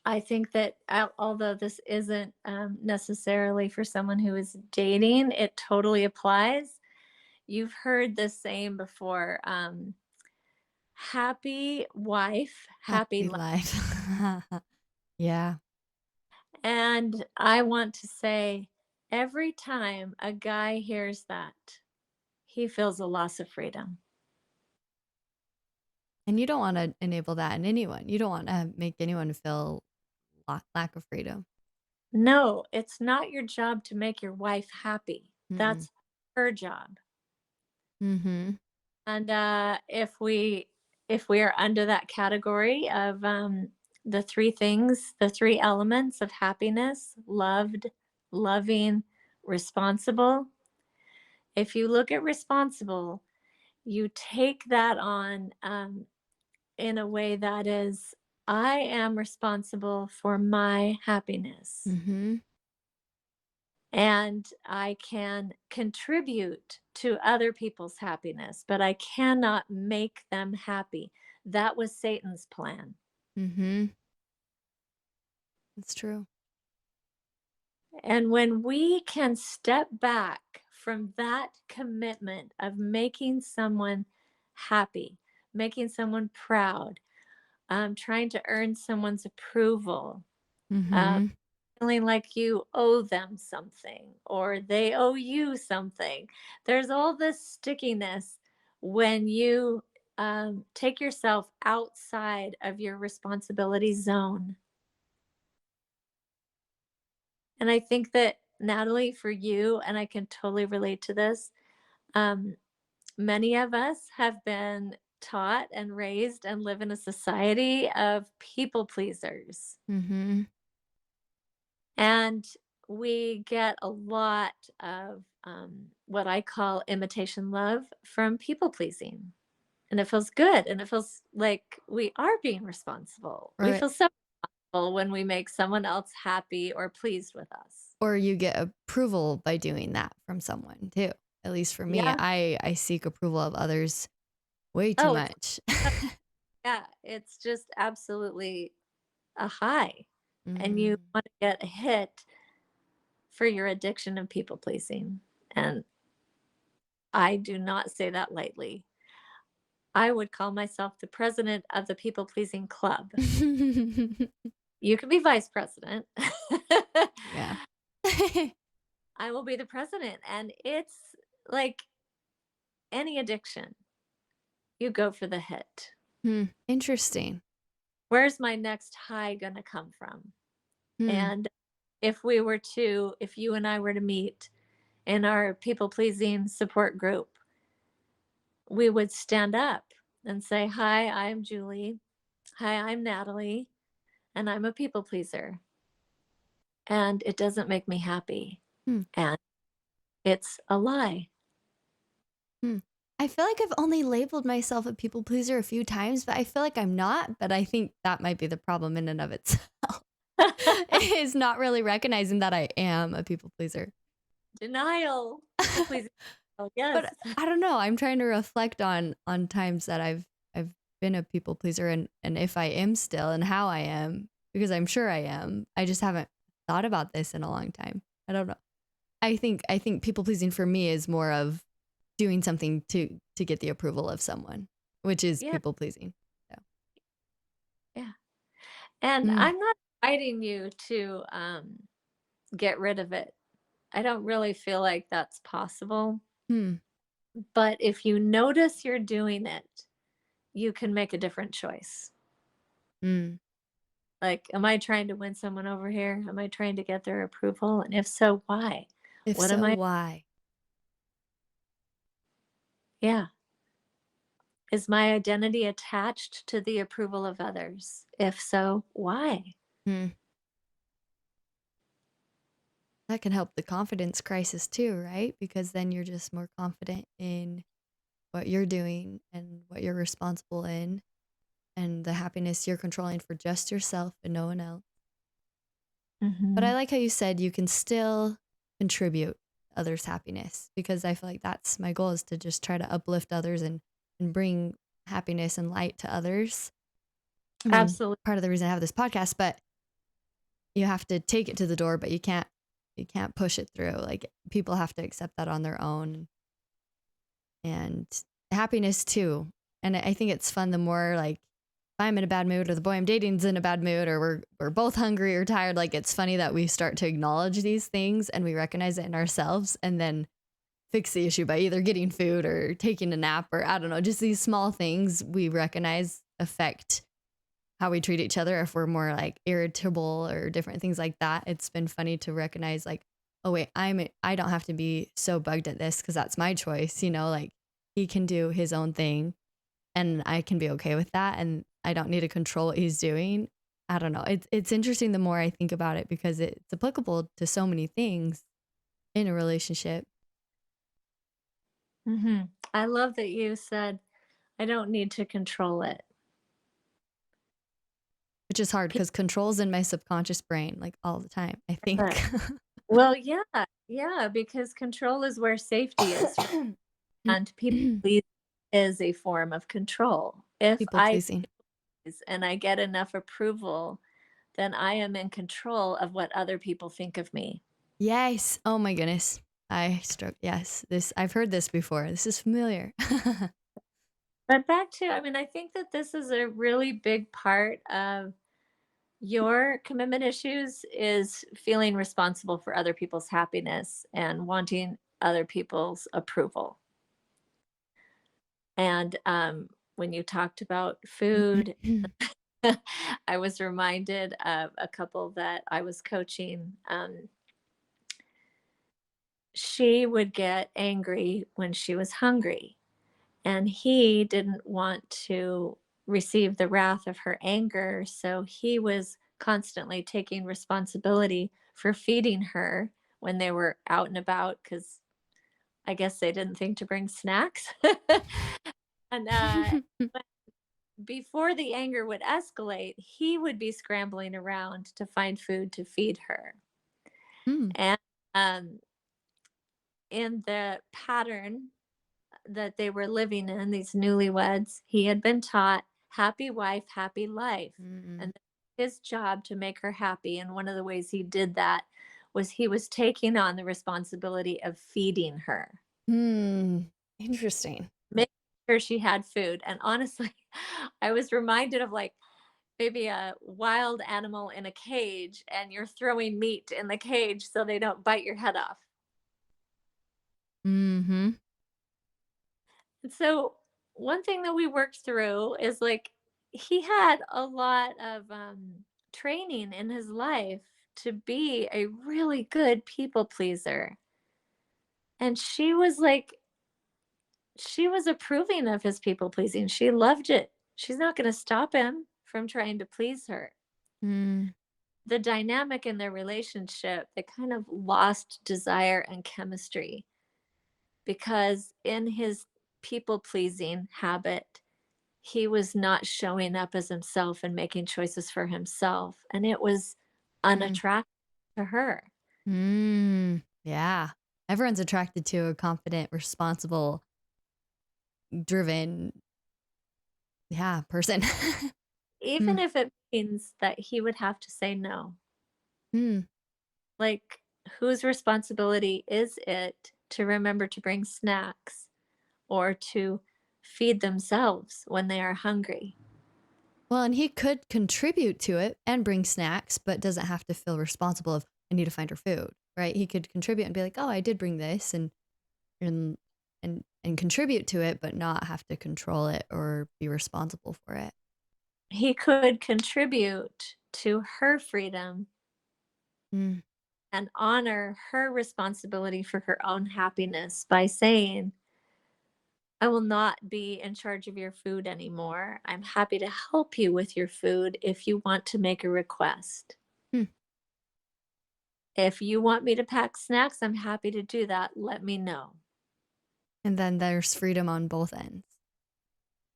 I think that although this isn't necessarily for someone who is dating, it totally applies. You've heard this saying before, happy wife, happy happy life. life. Yeah. And I want to say every time a guy hears that, he feels a loss of freedom. And you don't want to enable that in anyone. You don't want to make anyone feel lack of freedom. No, it's not your job to make your wife happy. Mm-mm. That's her job. Mm-hmm. And if we are under that category of the three things, the three elements of happiness, loved, loving, responsible. If you look at responsible, you take that on in a way that is, I am responsible for my happiness. Mm-hmm. And I can contribute to other people's happiness, but I cannot make them happy. That was Satan's plan. Mm-hmm. It's true. And when we can step back from that commitment of making someone happy, making someone proud, trying to earn someone's approval, um, Mm-hmm. feeling like you owe them something or they owe you something. There's all this stickiness when you take yourself outside of your responsibility zone. And I think that, Natalie, for you, and I can totally relate to this, um, many of us have been taught and raised and live in a society of people pleasers. Mm-hmm. And we get a lot of what I call imitation love from people pleasing. And it feels good. And it feels like we are being responsible. We Or feel so responsible when we make someone else happy or pleased with us. or you get approval by doing that from someone too. At least for me, Yeah. I seek approval of others way too Oh, much. yeah. It's just absolutely a high. And you Mm. want to get a hit for your addiction of people pleasing. And I do not say that lightly. I would call myself the president of the people pleasing club. You can be vice president. Yeah. I will be the president. And it's like any addiction, you go for the hit. Hmm. Interesting. Where's my next high going to come from? Hmm. And if you and I were to meet in our people pleasing support group, we would stand up and say, "Hi, I'm Julie. Hi, I'm Natalie, and I'm a people pleaser. And it doesn't make me happy. Hmm. And it's a lie." Hmm. I feel like I've only labeled myself a people pleaser a few times, but I feel like I'm not. But I think that might be the problem in and of itself. Is not really recognizing that I am a people pleaser. Denial. People pleasing. Oh, yes. But I don't know. I'm trying to reflect on times that I've been a people pleaser and if I am still and how I am because I'm sure I am. I just haven't thought about this in a long time. I don't know. I think people pleasing for me is more of doing something to get the approval of someone, which is Yeah. people pleasing. So, Yeah. And mm, I'm not inviting you to get rid of it. I don't really feel like that's possible. hmm, But if you notice you're doing it, you can make a different choice. mm. Like, am I trying to win someone over here? Am I trying to get their approval? And if so, why? If What am so, I why? Yeah. Is my identity attached to the approval of others? If so, why? Hmm. That can help the confidence crisis too, right? Because then you're just more confident in what you're doing and what you're responsible in and the happiness you're controlling for just yourself and no one else. But I Mhm. like how you said you can still contribute others' happiness because I feel like that's my goal is to just try to uplift others and bring happiness and light to others. I mean, Absolutely. part of the reason I have this podcast, but you have to take it to the door, but you can't push it through. Like people have to accept that on their own and happiness too. And I think it's fun the more like if I'm in a bad mood or the boy I'm dating's in a bad mood or we're both hungry or tired, like it's funny that we start to acknowledge these things and we recognize it in ourselves and then fix the issue by either getting food or taking a nap or I don't know, just these small things we recognize affect how we treat each other if we're more like irritable or different things like that. It's been funny to recognize like, oh wait, I don't have to be so bugged at this because that's my choice, like he can do his own thing and I can be okay with that and I don't need to control what he's doing. I don't know. It's interesting the more I think about it because it's applicable to so many things in a relationship, Mhm. I love that you said, "I don't need to control it." which is hard because control's in my subconscious brain like all the time, I think. People Well, yeah, yeah, because control is where safety is, and people please is a form of control. If People I pleasing. please and I get enough approval, then I am in control of what other people think of me. Yes. Oh my goodness. I struck. Yes. This, I've heard this before. This is familiar. But back to I mean, I think that this is a really big part of your commitment issues is feeling responsible for other people's happiness and wanting other people's approval. And, when you talked about food, I was reminded of a couple that I was coaching. She would get angry when she was hungry, and he didn't want to receive the wrath of her anger, so he was constantly taking responsibility for feeding her when they were out and about because I guess they didn't think to bring snacks. And, before the anger would escalate, he would be scrambling around to find food to feed her. Mm, And in the pattern that they were living in, these newlyweds, he had been taught happy wife, happy life. mm, And his job to make her happy. And one of the ways he did that was he was taking on the responsibility of feeding her, mm. Interesting. making sure she had food. And honestly, I was reminded of like, maybe a wild animal in a cage and you're throwing meat in the cage so they don't bite your head off. Mm-hmm. And so one thing that we worked through is like he had a lot of training in his life to be a really good people pleaser. And she was approving of his people pleasing. She loved it. She's not going to stop him from trying to please her. Mm, The dynamic in their relationship, they kind of lost desire and chemistry because in his people pleasing habit, he was not showing up as himself and making choices for himself. And it was mm, unattractive to her. yeah. Everyone's attracted to a confident, responsible, driven, yeah, person. Even mm, if it means that he would have to say no. mm. Like, whose responsibility is it to remember to bring snacks or to feed themselves when they are hungry? Well, and he could contribute to it and bring snacks, but doesn't have to feel responsible of I need to find her food, right? He could contribute and be like, "Oh, I did bring this," and and contribute to it, but not have to control it or be responsible for it. He could contribute to her freedom Mm, and honor her responsibility for her own happiness by saying, I will not be in charge of your food anymore. I'm happy to help you with your food if you want to make a request. Hmm. If you want me to pack snacks, I'm happy to do that. Let me know. And then there's freedom on both ends.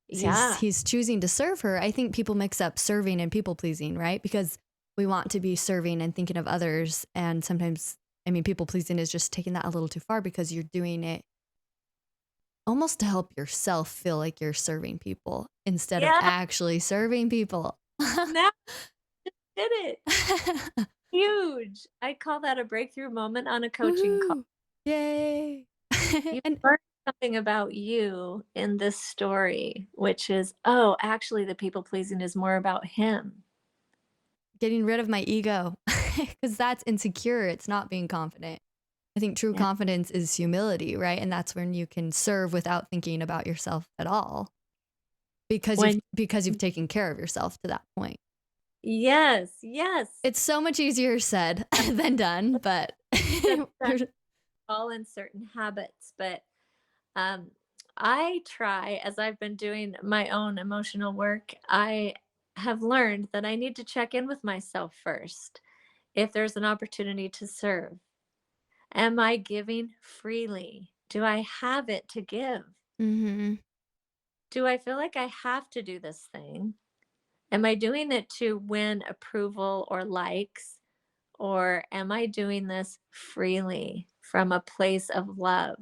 Yeah. He's choosing to serve her. I think people mix up serving and people pleasing, right? Because we want to be serving and thinking of others. And sometimes, I mean, people pleasing is just taking that a little too far because you're doing it almost to help yourself feel like you're serving people instead of Yeah. actually serving people. Now did it. Huge. I call that a breakthrough moment on a coaching call. Woohoo! Yay! You And learned something about you in this story, which is, oh, actually, the people pleasing is more about him. getting rid of my ego because that's insecure. It's not being confident. I think true Yeah. confidence is humility, right? And that's when you can serve without thinking about yourself at all When, because you've taken care of yourself to that point. yes, yes. It's so much easier said than done, but That's all in certain habits. But um, I try, as I've been doing my own emotional work, I have learned that I need to check in with myself first if there's an opportunity to serve. Am I giving freely? Do I have it to give? Mhm. Do I feel like I have to do this thing? Am I doing it to win approval or likes? Or am I doing this freely from a place of love?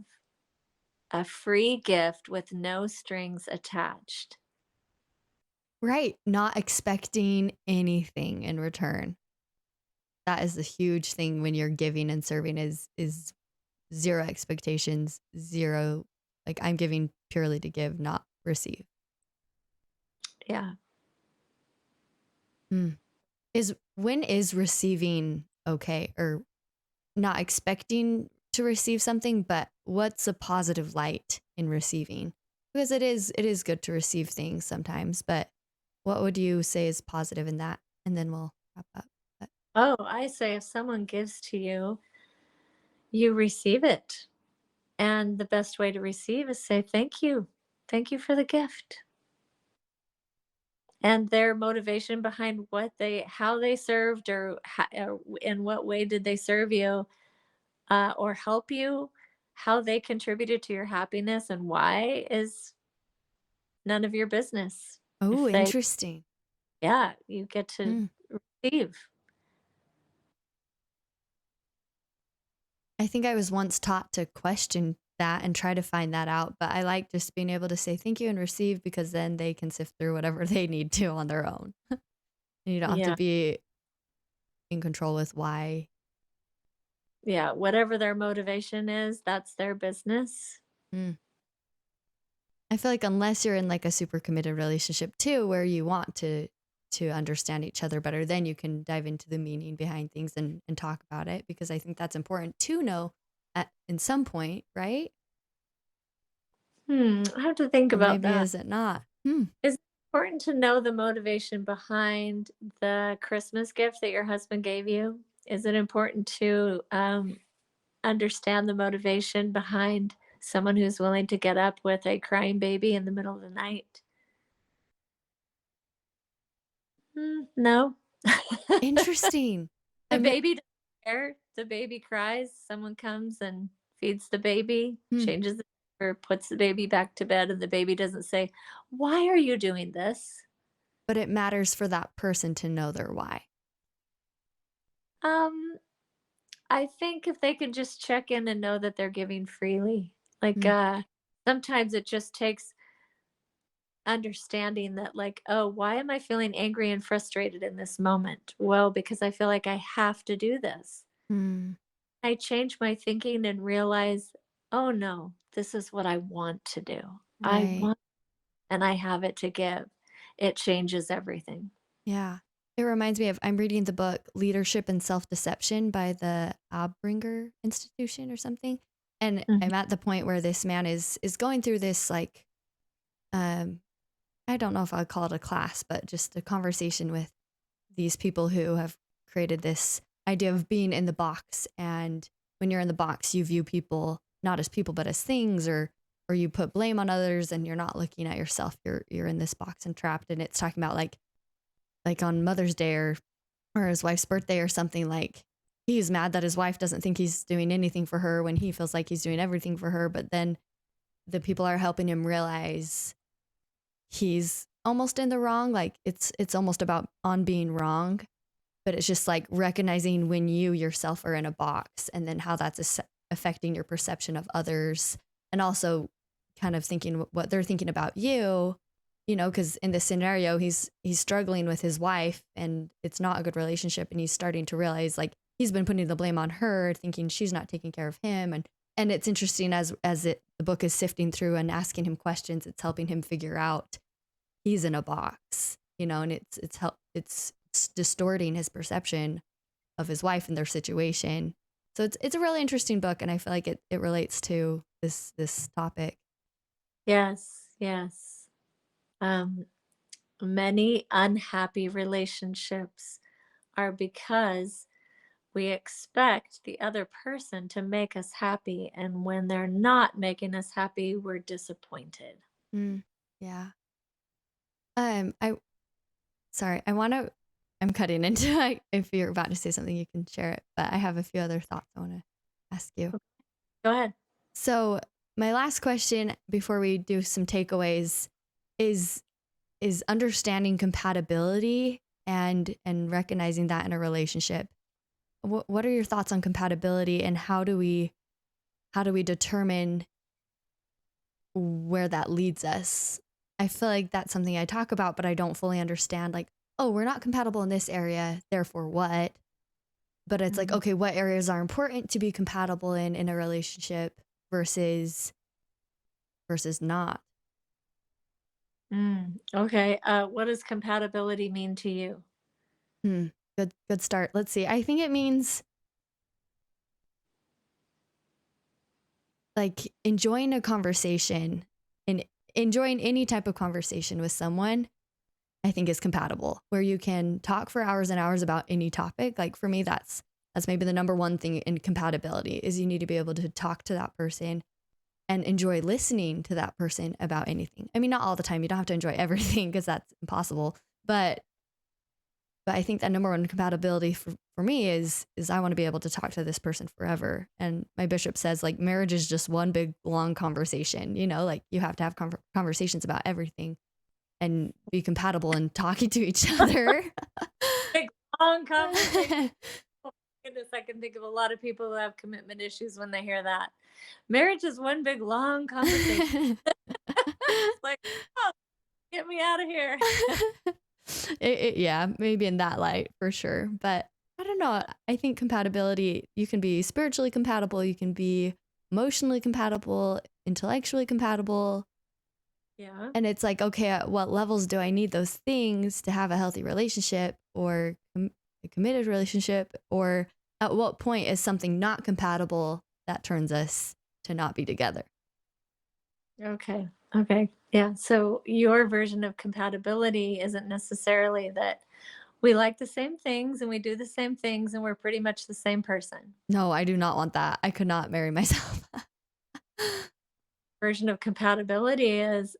A free gift with no strings attached. Right, not expecting anything in return. That is the huge thing when you're giving and serving is zero expectations, zero like I'm giving purely to give, not receive. Yeah. Hmm. Is when is receiving okay or not expecting to receive something, but what's a positive light in receiving? Because it is good to receive things sometimes, but what would you say is positive in that? And then we'll wrap up. But Oh, I say if someone gives to you, you receive it. And the best way to receive is say, thank you. Thank you for the gift. And their motivation behind how they served, or in what way did they serve you, or help you, how they contributed to your happiness and why is none of your business. oh, If they, interesting. yeah, you get to Hmm. receive. I think I was once taught to question that and try to find that out, but I like just being able to say thank you and receive because then they can sift through whatever they need to on their own. And you don't have to Yeah. be in control with why. Yeah. Whatever their motivation is, that's their business. Mm. I feel like unless you're in like a super committed relationship too, where you want to understand each other better, then you can dive into the meaning behind things and talk about it because I think that's important to know at in some point, right? I have to think Or about maybe that. is it not? Hmm. Is it important to know the motivation behind the Christmas gift that your husband gave you? Is it important to understand the motivation behind someone who's willing to get up with a crying baby in the middle of the night? No. Interesting. The I mean, baby doesn't care. The baby cries. Someone comes and feeds the baby, hmm. changes the diaper, puts the baby back to bed, and the baby doesn't say, "Why are you doing this?" But it matters for that person to know their why. Um, I think if they can just check in and know that they're giving freely. Like Hmm. sometimes it just takes understanding that, like, oh, why am I feeling angry and frustrated in this moment? Well, because I feel like I have to do this. Hmm. I change my thinking and realize, oh no, this is what I want to do. I Right. want, and I have it to give. It changes everything. Yeah. It reminds me of I'm reading the book Leadership and Self-Deception by the Abringer Institution or something. And Mhm. I'm at the point where this man is going through this like um I don't know if I'd call it a class, but just a conversation with these people who have created this idea of being in the box. And when you're in the box, you view people not as people, but as things or or you put blame on others and you're not looking at yourself. You're in this box and trapped. And it's talking about like on Mother's Day or his wife's birthday or something, like he's mad that his wife doesn't think he's doing anything for her when he feels like he's doing everything for her. But then the people are helping him realize he's almost in the wrong. Like it's almost about on being wrong, but it's just like recognizing when you yourself are in a box and then how that's affecting your perception of others, and also kind of thinking what they're thinking about you, because in this scenario he's struggling with his wife and it's not a good relationship, and he's starting to realize like he's been putting the blame on her, thinking she's not taking care of him. And it's interesting the book is sifting through and asking him questions, it's helping him figure out he's in a box, and it's distorting his perception of his wife and their situation. So it's a really interesting book, and I feel like it relates to this topic. Yes, yes. Um, Many unhappy relationships are because we expect the other person to make us happy, and when they're not making us happy, we're disappointed. Mm, yeah. I sorry. I'm cutting into like if you're about to say something, you can share it. But I have a few other thoughts I want to ask you. Go ahead. So my last question before we do some takeaways is is understanding compatibility and recognizing that in a relationship. What are your thoughts on compatibility, and how do we determine where that leads us? I feel like that's something I talk about, but I don't fully understand. Like, oh, we're not compatible in this area, therefore what? But it's like, Mhm. okay, what areas are important to be compatible in a relationship versus not? Okay. What does compatibility mean to you? Hmm. Good start. Let's see. I think it means like enjoying a conversation and enjoying any type of conversation with someone. I think is compatible, where you can talk for hours and hours about any topic. Like for me, that's maybe the number one thing in compatibility is you need to be able to talk to that person and enjoy listening to that person about anything. I mean, not all the time. You don't have to enjoy everything because that's impossible. But I think that number one compatibility for me is I want to be able to talk to this person forever. And my bishop says like marriage is just one big long conversation, like you have to have conversations about everything and be compatible in talking to each other. Big, long conversation. Oh my goodness, I can think of a lot of people who have commitment issues when they hear that. Marriage is one big, long conversation. It's like, oh, get me out of here. Yeah, maybe in that light for sure. But I don't know. I think compatibility, you can be spiritually compatible, you can be emotionally compatible, intellectually compatible. Yeah. And it's like, okay, at what levels do I need those things to have a healthy relationship or a committed relationship? Or at what point is something not compatible that turns us to not be together? Okay. Okay. Yeah. So your version of compatibility isn't necessarily that we like the same things and we do the same things and we're pretty much the same person. No, I do not want that. I could not marry myself. Version of compatibility is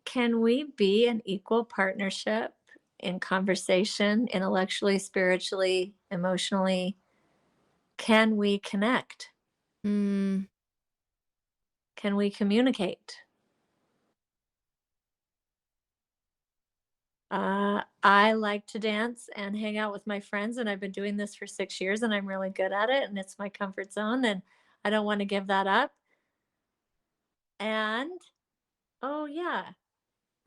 can we be an equal partnership in conversation, intellectually, spiritually, emotionally? Can we connect? mm, Can we communicate? I like to dance and hang out with my friends, and I've been doing this for 6 years, and I'm really good at it, and it's my comfort zone, and I don't want to give that up. And oh, yeah,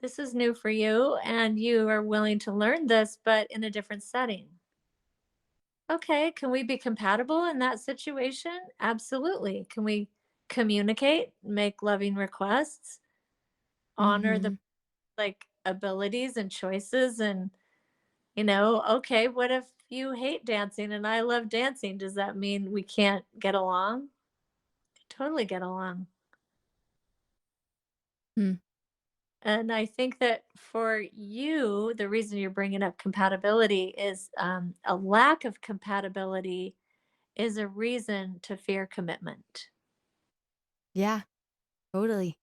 this is new for you, and you are willing to learn this, but in a different setting. Okay, can we be compatible in that situation? Absolutely. Can we communicate, make loving requests, honor the hmm like abilities and choices and okay, what if you hate dancing and I love dancing? Does that mean we can't get along? Totally get along. hmm And I think that for you, the reason you're bringing up compatibility is a lack of compatibility is a reason to fear commitment. Yeah, totally.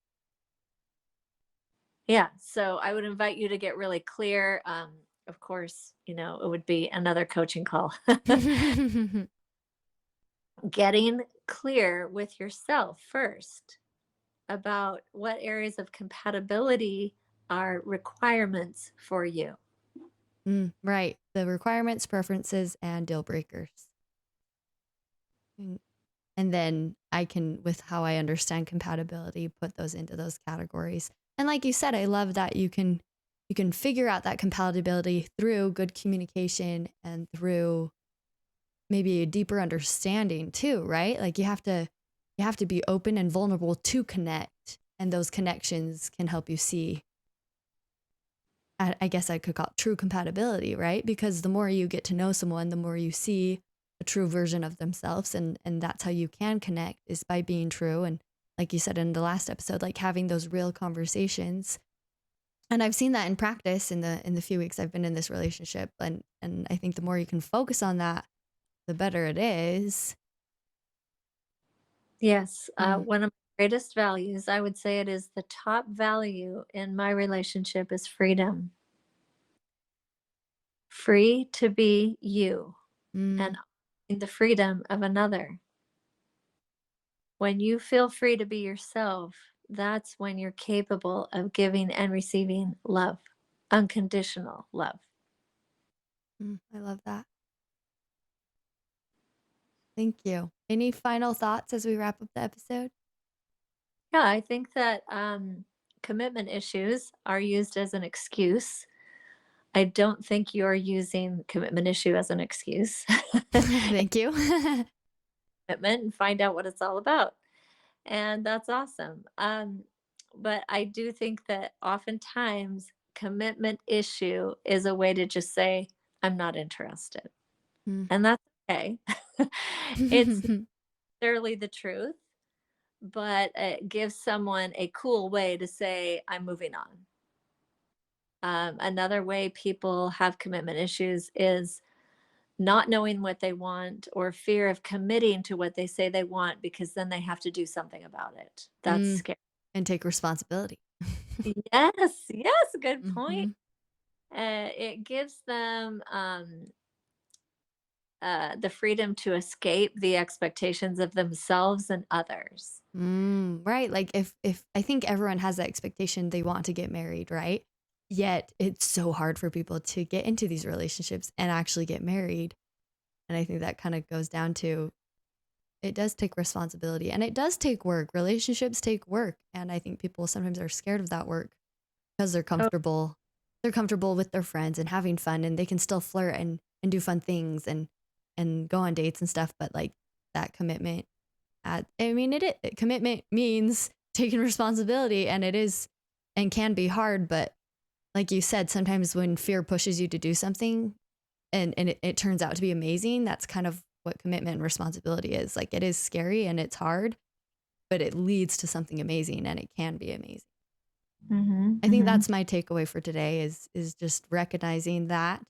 Yeah, so I would invite you to get really clear. Of course, it would be another coaching call. Getting clear with yourself first about what areas of compatibility are requirements for you. Right. The requirements, preferences, and deal breakers. Mm, And then I can, with how I understand compatibility, put those into those categories. And like you said, I love that you can figure out that compatibility through good communication and through maybe a deeper understanding too, right? Like you have to be open and vulnerable to connect, and those connections can help you see. I guess I could call it true compatibility, right? Because the more you get to know someone, the more you see a true version of themselves, and that's how you can connect is by being true. And like you said in the last episode, like having those real conversations. And I've seen that in practice in the few weeks I've been in this relationship, and I think the more you can focus on that, the better it is. Yes, Mm, one of my greatest values, I would say it is the top value in my relationship is freedom. Free to be you mm, and in the freedom of another. When you feel free to be yourself, that's when you're capable of giving and receiving love, unconditional love. I love that. Thank you. Any final thoughts as we wrap up the episode? Yeah, I think that commitment issues are used as an excuse. I don't think you're using commitment issue as an excuse. Thank you. Commitment and find out what it's all about. And that's awesome. But I do think that oftentimes commitment issue is a way to just say, I'm not interested. Mm. And that's okay. It's not necessarily the truth, but it gives someone a cool way to say, I'm moving on. Another way people have commitment issues is not knowing what they want or fear of committing to what they say they want because then they have to do something about it. That's Mm, scary. and take responsibility. Yes, yes, good point. Mhm. It gives them the freedom to escape the expectations of themselves and others. Right. Like if I think everyone has that expectation they want to get married, right? Yet it's so hard for people to get into these relationships and actually get married. And I think that kind of goes down to it does take responsibility and it does take work. Relationships take work. And I think people sometimes are scared of that work because they're Oh, comfortable. They're comfortable with their friends and having fun and they can still flirt and do fun things and go on dates and stuff. But like that commitment I mean, commitment means taking responsibility, and it is and can be hard. But like you said, sometimes when fear pushes you to do something and it turns out to be amazing, that's kind of what commitment and responsibility is. Like it is scary and it's hard, but it leads to something amazing and it can be amazing. mhm, I think mhm. that's my takeaway for today is just recognizing that,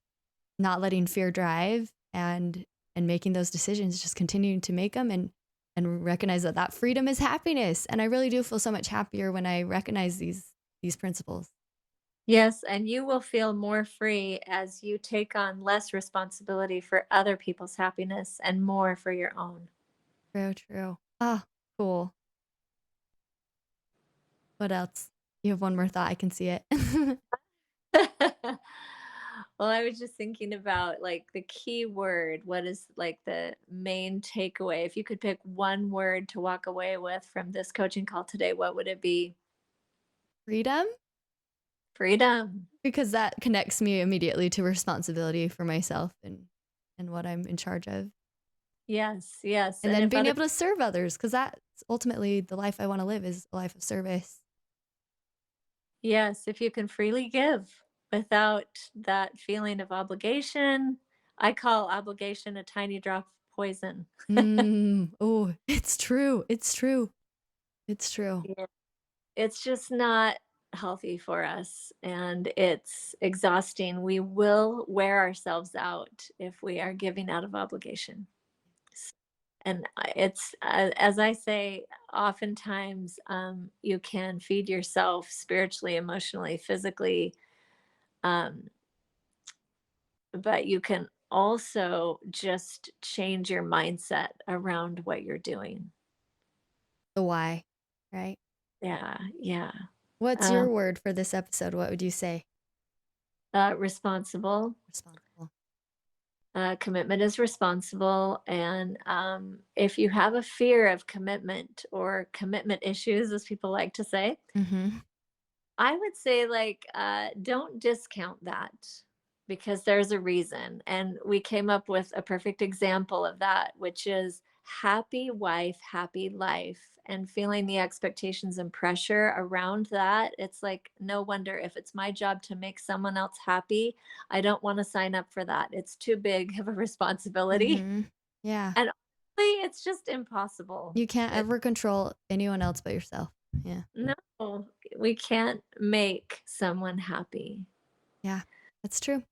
not letting fear drive and making those decisions, just continuing to make them and recognize that that freedom is happiness. And I really do feel so much happier when I recognize these principles. Yes, and you will feel more free as you take on less responsibility for other people's happiness and more for your own. True, true. Ah, cool. What else? You have one more thought. I can see it. Well, I was just thinking about like the key word. What is like the main takeaway? If you could pick one word to walk away with from this coaching call today, what would it be? Freedom, Freedom. because that connects me immediately to responsibility for myself and what I'm in charge of. Yes, yes. And And then if being other, able to serve others, because that's ultimately the life I want to live is a life of service. yes, if you can freely give without that feeling of obligation, I call obligation a tiny drop of poison. Oh, it's true. It's true. It's true. Yeah. It's just not healthy for us and it's exhausting. We will wear ourselves out if we are giving out of obligation. And it's as I say, oftentimes you can feed yourself spiritually, emotionally, physically, um, but you can also just change your mindset around what you're doing. The why, right? Yeah, yeah. What's Um, your word for this episode? What would you say? Responsible. Responsible. Commitment is responsible. And if you have a fear of commitment or commitment issues, as people like to say, Mm-hmm. I would say, like, don't discount that because there's a reason. And we came up with a perfect example of that, which is happy wife, happy life, and feeling the expectations and pressure around that. It's like, no wonder if it's my job to make someone else happy, I don't want to sign up for that. It's too big of a responsibility. Mm-hmm. Yeah. And honestly, it's just impossible. You can't ever control anyone else but yourself. Yeah. No, we can't make someone happy. Yeah. That's true.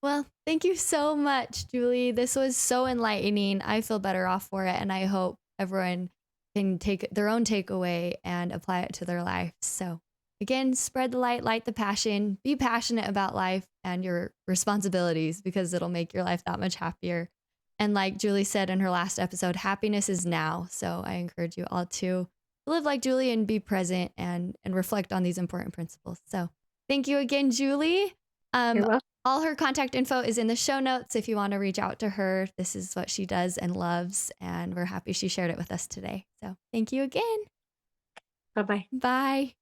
Well, thank you so much, Julie. This was so enlightening. I feel better off for it, and I hope everyone can take their own takeaway and apply it to their life. So, again, spread the light, light the passion, be passionate about life and your responsibilities because it'll make your life that much happier. And like Julie said in her last episode, happiness is now. So, I encourage you all to live like Julie and be present and reflect on these important principles. So, thank you again, Julie. You're Um, welcome. all her contact info is in the show notes if you want to reach out to her. This is what she does and loves, and we're happy she shared it with us today. So thank you again. Bye bye. Bye.